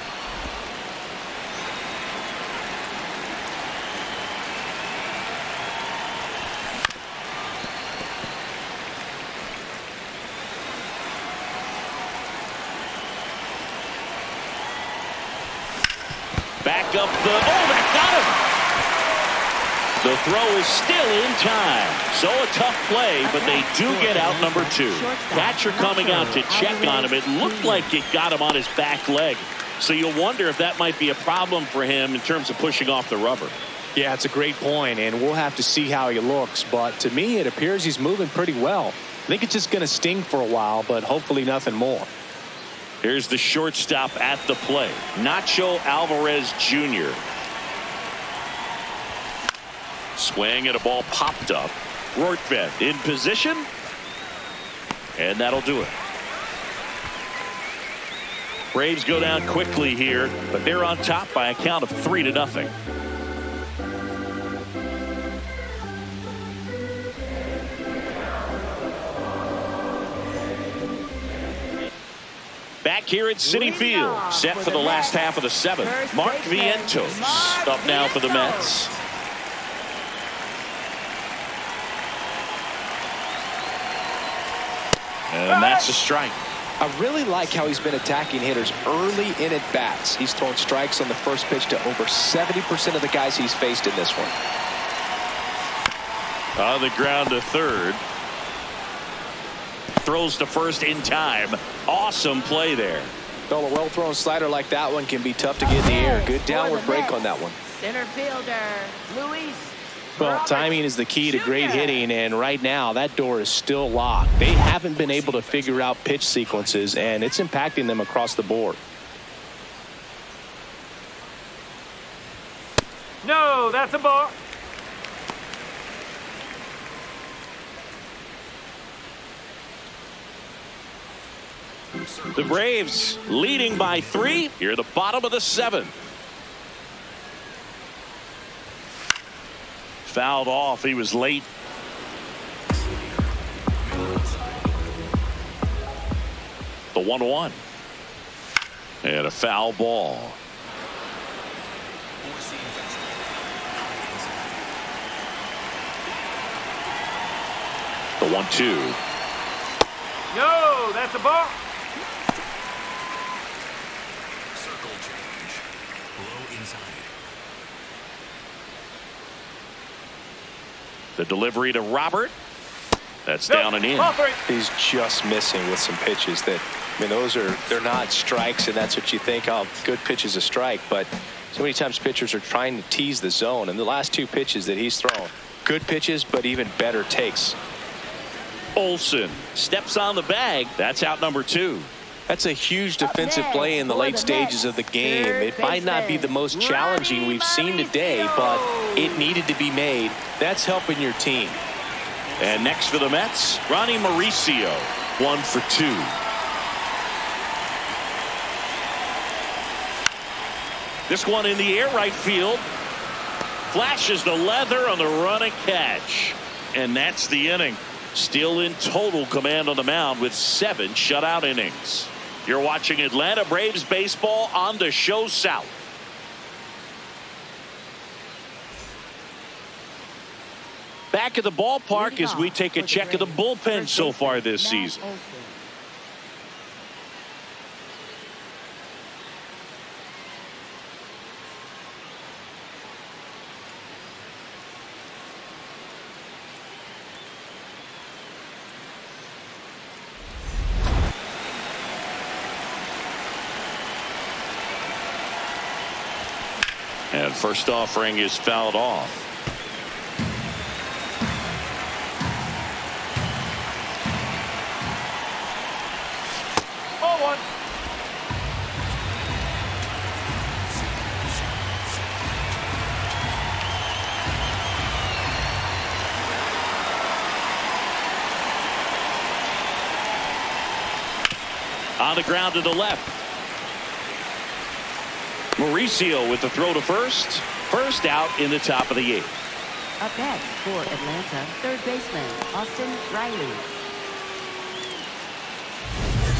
Back up the, that got him. The throw is still in time. So a tough play, but they do get out number 2. Catcher coming out to check on him. It looked like it got him on his back leg. So you'll wonder if that might be a problem for him in terms of pushing off the rubber. Yeah, it's a great point, and we'll have to see how he looks. But to me, it appears he's moving pretty well. I think it's just going to sting for a while, but hopefully nothing more. Here's the shortstop at the plate, Nacho Alvarez Jr. Swing and a ball popped up. Rortvedt in position, and that'll do it. Braves go down quickly here, but they're on top by a count of 3-0. Back here at Citi Field, set for the last half of the seventh. Mark Vientos up now for the Mets. And that's a strike. I really like how he's been attacking hitters early in at bats. He's thrown strikes on the first pitch to over 70% of the guys he's faced in this one. On the ground to third. Throws to first in time. Awesome play there. Well, a well-thrown slider like that one can be tough to get in the air. Good downward break on that one. Center fielder Luis. Well, timing is the key to great hitting, and right now that door is still locked. They haven't been able to figure out pitch sequences, and it's impacting them across the board. No, that's a ball. The Braves leading by 3 here at the bottom of the 7th. Fouled off. He was late. The 1-1. And a foul ball. The 1-2. No, that's a ball. Circle change. Blow inside. The delivery to Robert. That's down and in. Ball 3. He's just missing with some pitches that, I mean, they're not strikes, and that's what you think, oh, good pitch is a strike. But so many times pitchers are trying to tease the zone, and the last 2 pitches that he's thrown, good pitches, but even better takes. Olsen steps on the bag. That's out number 2. That's a huge defensive play in the late stages of the game. It might not be the most challenging we've seen today, but it needed to be made. That's helping your team. And next for the Mets, Ronnie Mauricio, 1 for 2. This one in the air, right field. Flashes the leather on the running catch. And that's the inning. Still in total command on the mound with 7 shutout innings. You're watching Atlanta Braves baseball on the Show South. Back at the ballpark as we take a check of the bullpen so far this season. And first offering is fouled off. Ball one. On the ground to the left. Mauricio with the throw to first. First out in the top of the 8th. Up next for Atlanta, third baseman Austin Riley.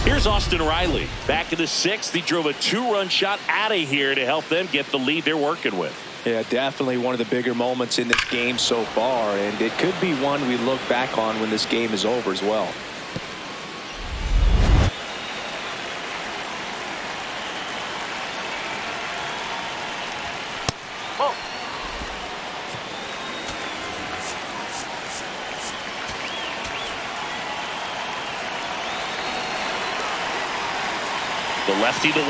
Here's Austin Riley. Back in the 6th, he drove a 2-run shot out of here to help them get the lead they're working with. Yeah, definitely one of the bigger moments in this game so far, and it could be one we look back on when this game is over as well. Ball. The lefty to 1-0.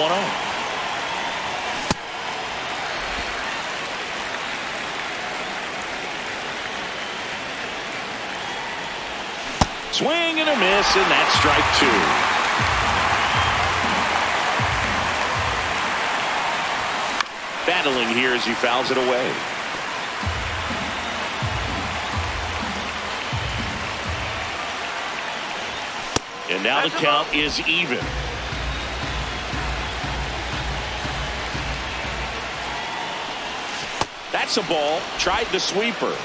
Swing and a miss, and that's strike 2. Battling here as he fouls it away. And now the count is even. That's a ball. Tried the sweeper.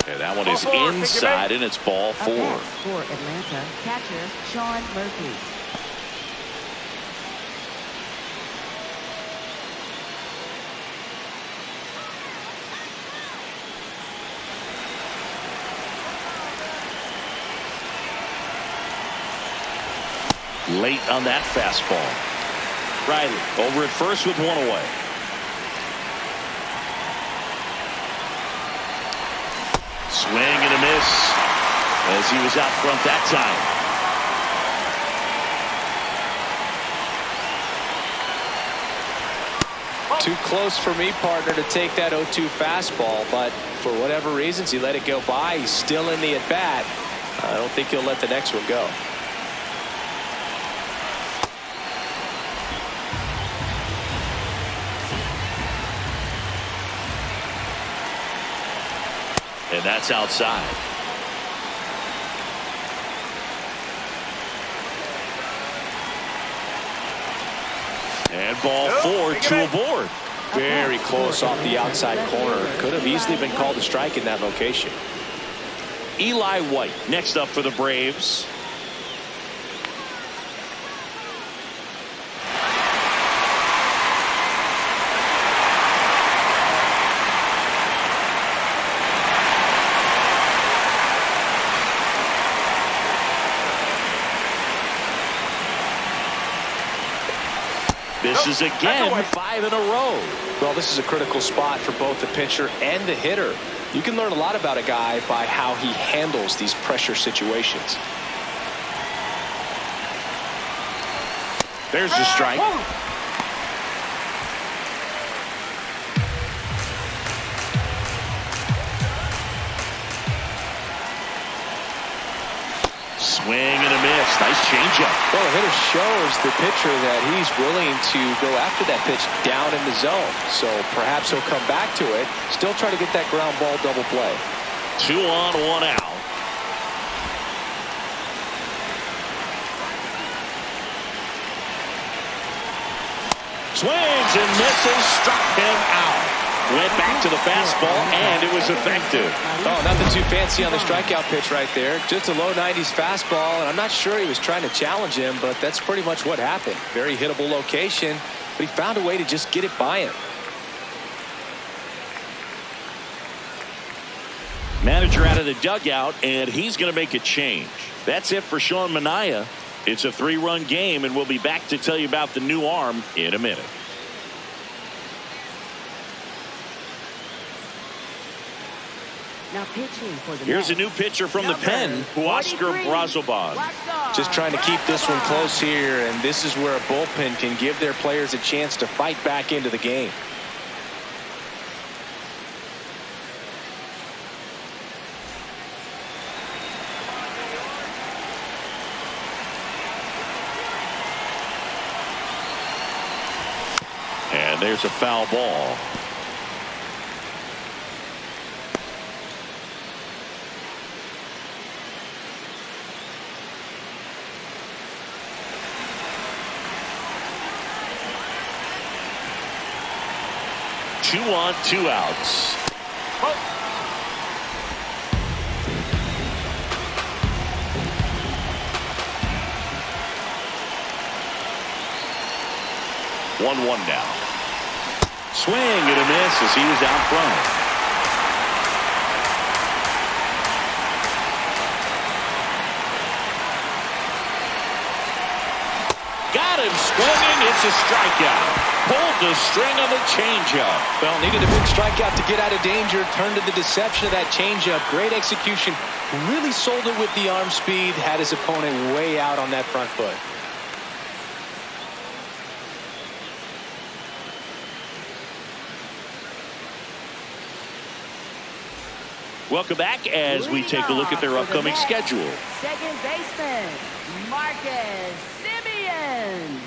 And that one is inside, and it's ball Up 4. next for Atlanta, catcher Sean Murphy. Late on that fastball. Riley over at first with 1 away. Swing and a miss as he was out front that time. Too close for me, partner, to take that 0-2 fastball, but for whatever reasons he let it go by. He's still in the at-bat. I don't think he'll let the next one go. And that's outside. And ball 4, 2 aboard. Very close off the outside corner. Could have easily been called a strike in that location. Eli White next up for the Braves. This is again 5 in a row. Well, this is a critical spot for both the pitcher and the hitter. You can learn a lot about a guy by how he handles these pressure situations. There's the strike. Swing and a miss. Nice changeup. Well, the hitter shows the pitcher that he's willing to go after that pitch down in the zone. So perhaps he'll come back to it. Still try to get that ground ball double play. 2 on, 1 out. Swings and misses. Struck him out. Went back to the fastball, and it was effective. Oh, nothing too fancy on the strikeout pitch right there. Just a low 90s fastball, and I'm not sure he was trying to challenge him, but that's pretty much what happened. Very hittable location, but he found a way to just get it by him. Manager out of the dugout, and he's going to make a change. That's it for Sean Manaea. It's a 3-run game, and we'll be back to tell you about the new arm in a minute. Now pitching for the Here's a Mets. new pitcher from the pen, Huascar 43, Brazoban. Just trying to keep this one close here, and this is where a bullpen can give their players a chance to fight back into the game. And there's a foul ball. Two on, 2 outs. Oh. 1-1 now. Swing and a miss as he was out front. Got him swinging. It's a strikeout. Pulled the string on the changeup. Well, needed a big strikeout to get out of danger. Turned to the deception of that changeup. Great execution. Really sold it with the arm speed. Had his opponent way out on that front foot. Welcome back as we take a look at their upcoming schedule. Second baseman, Marcus Semien.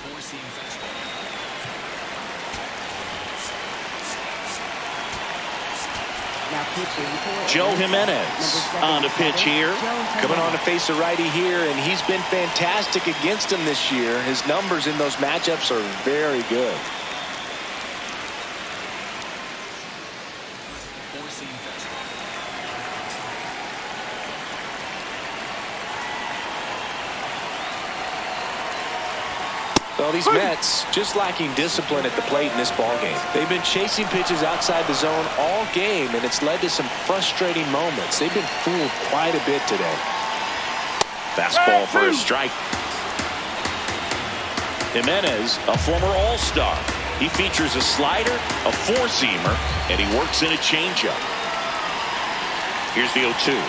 Four-seam fastball. Now pitching for Joe Atlanta, Jimenez number on the pitch 77, here. Joe Coming on to Jimenez. face a righty here, and he's been fantastic against him this year. His numbers in those matchups are very good. Four-seam fastball. Well, these Mets just lacking discipline at the plate in this ballgame. They've been chasing pitches outside the zone all game, and it's led to some frustrating moments. They've been fooled quite a bit today. Fastball for a strike. Jimenez, a former All-Star. He features a slider, a four-seamer, and he works in a changeup. Here's the 0-2.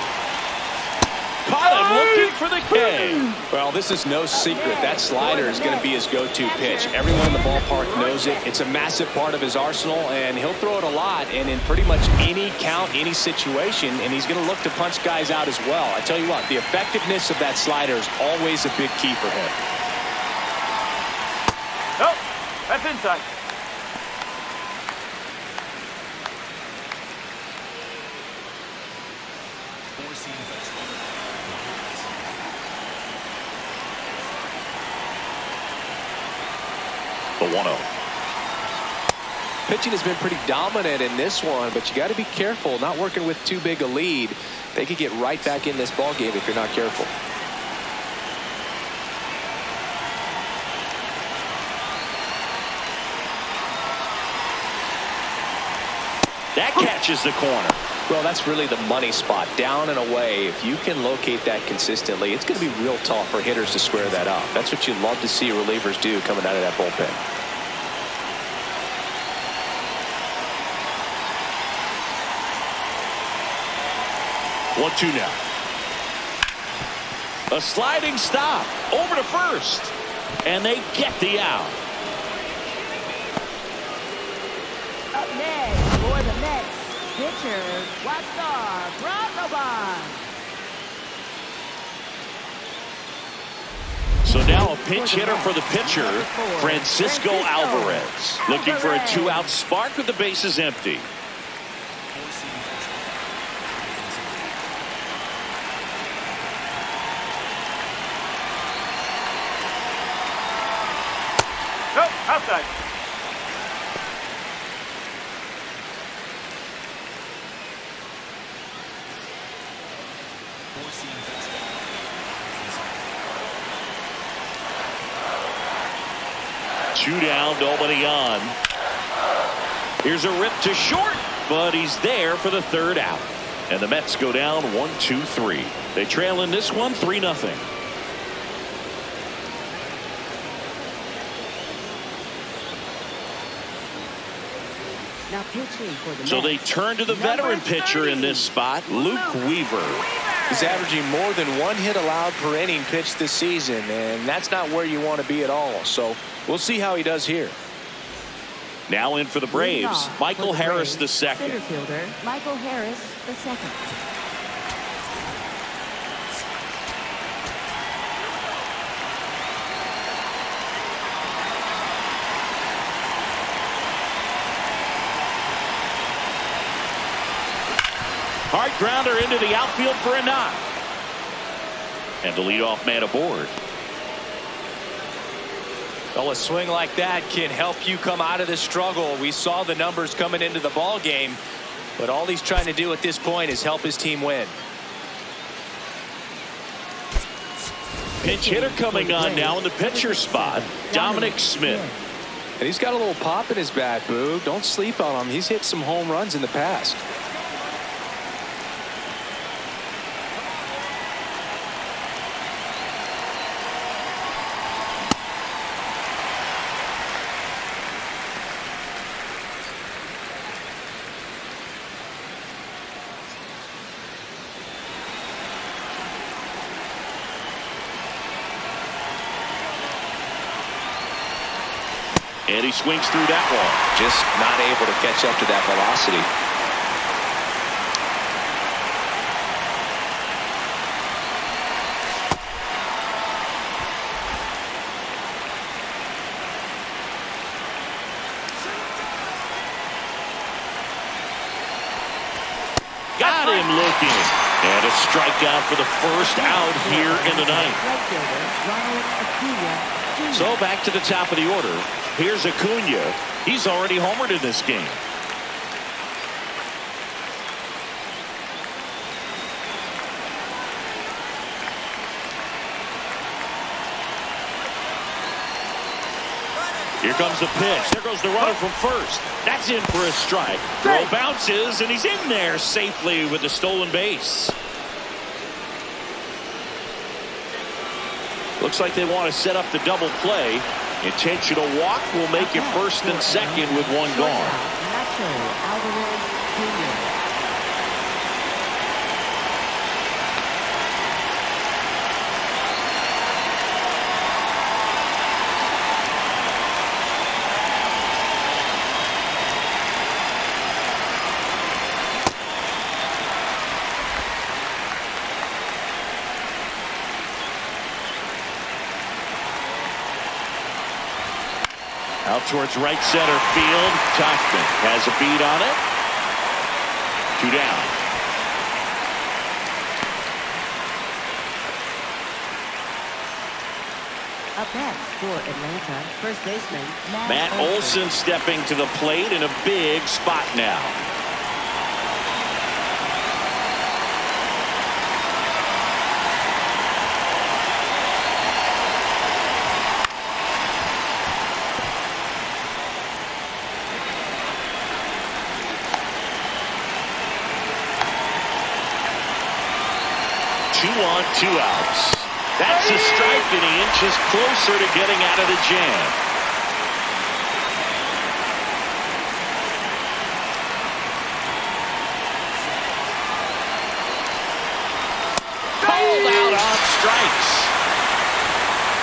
Caught him looking for the K. Well, this is no secret. That slider is going to be his go-to pitch. Everyone in the ballpark knows it. It's a massive part of his arsenal, and he'll throw it a lot and in pretty much any count, any situation, and he's going to look to punch guys out as well. I tell you what, the effectiveness of that slider is always a big key for him. Nope. That's inside. Four-seam fastball. The 1-0. Pitching has been pretty dominant in this one, but you got to be careful, not working with too big a lead. They could get right back in this ball game if you're not careful. That catches the corner. Well, that's really the money spot, down and away. If you can locate that consistently, it's going to be real tough for hitters to square that up. That's what you love to see relievers do coming out of that bullpen. One, 2 now. A sliding stop over to first, and they get the out. Up next for the Mets, pitcher, Huascar Brazoban. So now a pinch hitter for the pitcher, Francisco Alvarez, looking for a 2-out spark with the bases empty. Four-seam fastball. Nope. Outside. Four-seam fastball. 2 down, nobody on. Here's a rip to short, but he's there for the 3rd out. And the Mets go down 1-2-3. They trail in this one 3-0. Now pitching for the So they Mets, turn to the veteran pitcher in this spot, Luke Weaver. He's averaging more than 1 hit allowed per inning pitched this season, and that's not where you want to be at all. So we'll see how he does here. Now in for the leading Braves, off Michael for the Harris Braves, II. center fielder Michael Harris II. Hard grounder into the outfield for a knock. And the leadoff man aboard. Well, a swing like that can help you come out of the struggle. We saw the numbers coming into the ball game, but all he's trying to do at this point is help his team win. Pinch hitter coming on now in the pitcher spot, Dominic Smith. And he's got a little pop in his bat, Boog. Don't sleep on him. He's hit some home runs in the past. And he swings through that one. Just not able to catch up to that velocity. Got him looking. And a strikeout for the first out here in the ninth. Right fielder Ronald Acuna Jr. So back to the top of the order. Here's Acuna. He's already homered in this game. Here comes the pitch. There goes the runner from first. That's in for a strike. Throw bounces, and he's in there safely with the stolen base. Looks like they want to set up the double play. Intentional walk will make it first and second with one gone. Nacho Alvarez Jr. Out towards right center field. Tauchman has a beat on it. 2 down. Up next for Atlanta, first baseman Matt Olson stepping to the plate in a big spot now. Two on, 2 outs. That's a strike, and he inches closer to getting out of the jam. Pulled out on strikes.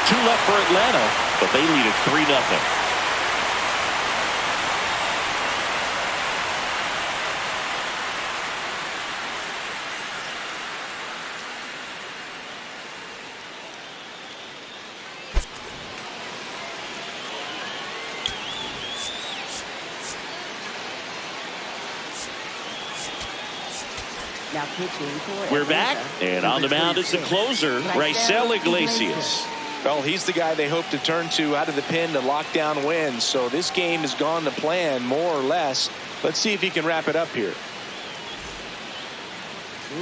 2 left for Atlanta, but they lead it 3-0. Now pitching for We're Atlanta, back, and on the number mound is the 26, closer, Raisel Iglesias. Well, he's the guy they hope to turn to out of the pen to lock down wins. So this game has gone to plan, more or less. Let's see if he can wrap it up here.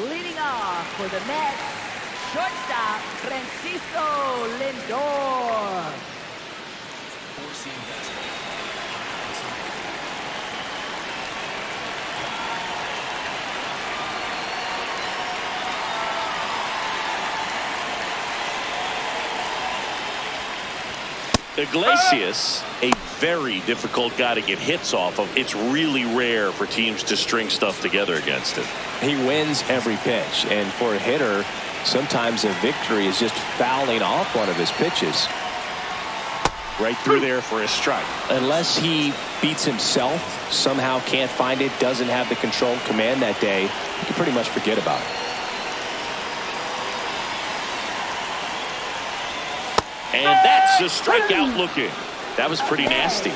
Leading off for the Mets, shortstop Francisco Lindor. Four-seam fastball. Iglesias, a very difficult guy to get hits off of. It's really rare for teams to string stuff together against him. He wins every pitch, and for a hitter, sometimes a victory is just fouling off one of his pitches. Right through there for a strike. Unless he beats himself, somehow can't find it, doesn't have the control and command that day, you can pretty much forget about it. And that's a strikeout looking. That was pretty nasty.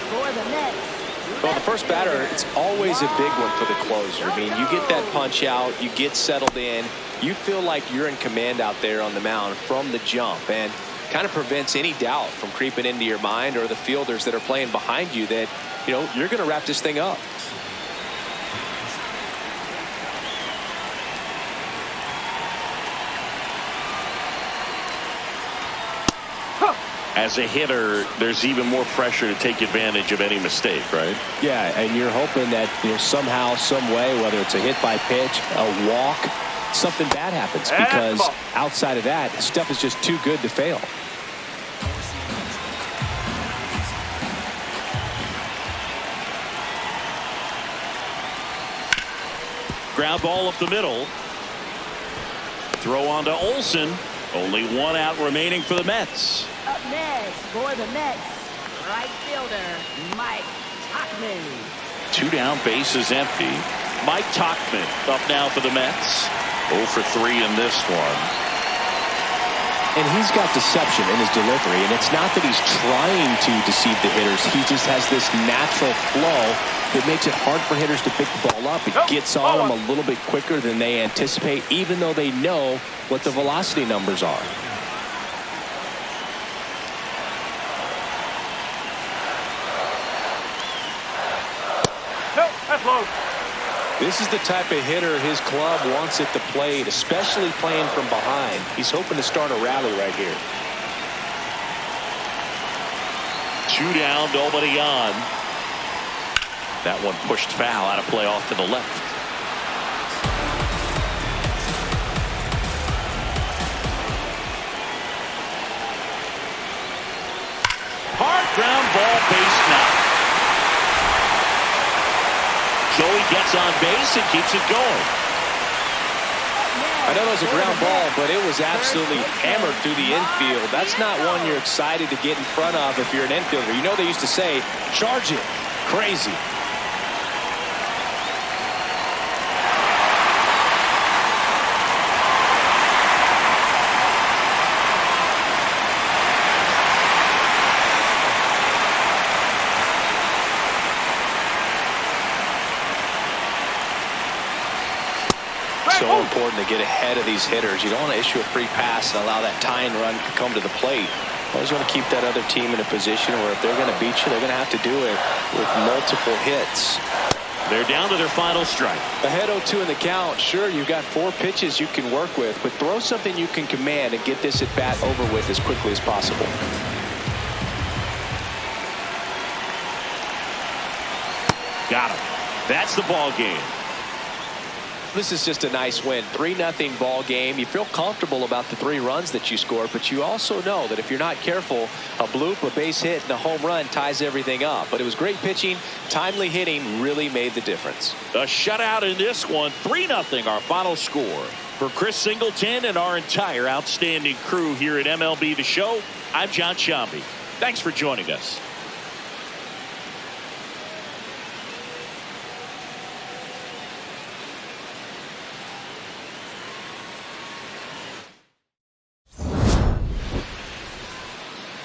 Well, the first batter, it's always a big one for the closer. I mean, you get that punch out, you get settled in, you feel like you're in command out there on the mound from the jump, and kind of prevents any doubt from creeping into your mind or the fielders that are playing behind you that, you know, you're going to wrap this thing up. As a hitter, there's even more pressure to take advantage of any mistake, right? Yeah, and you're hoping that, you know, somehow, some way, whether it's a hit by pitch, a walk, something bad happens, because outside of that, stuff is just too good to fail. Ground ball up the middle. Throw on to Olsen. Only one out remaining for the Mets. Up next for the Mets, right fielder Mike Tauchman. 2 down, bases empty. Mike Tauchman up now for the Mets. 0 for 3 in this one. And he's got deception in his delivery, and it's not that he's trying to deceive the hitters. He just has this natural flow that makes it hard for hitters to pick the ball up. It gets on them a little bit quicker than they anticipate, even though they know what the velocity numbers are. Nope, that's low. This is the type of hitter his club wants at the plate, especially playing from behind. He's hoping to start a rally right here. 2 down, nobody on. That one pushed foul, out of play off to the left. Hard ground ball, base knock. Joey gets on base and keeps it going. I know it was a ground ball, but it was absolutely hammered through the infield. That's not one you're excited to get in front of if you're an infielder. You know they used to say, charge it. Crazy. So important to get ahead of these hitters. You don't want to issue a free pass and allow that tying run to come to the plate. You always want to keep that other team in a position where if they're going to beat you, they're going to have to do it with multiple hits. They're down to their final strike. Ahead 0-2 in the count. Sure, you've got 4 pitches you can work with, but throw something you can command and get this at bat over with as quickly as possible. Got him. That's the ball game. This is just a nice win. 3-0 ball game. You feel comfortable about the 3 runs that you scored, but you also know that if you're not careful, a bloop, a base hit, and a home run ties everything up. But it was great pitching. Timely hitting really made the difference. A shutout in this one. 3-0 our final score. For Chris Singleton and our entire outstanding crew here at MLB The Show, I'm John Shambi. Thanks for joining us.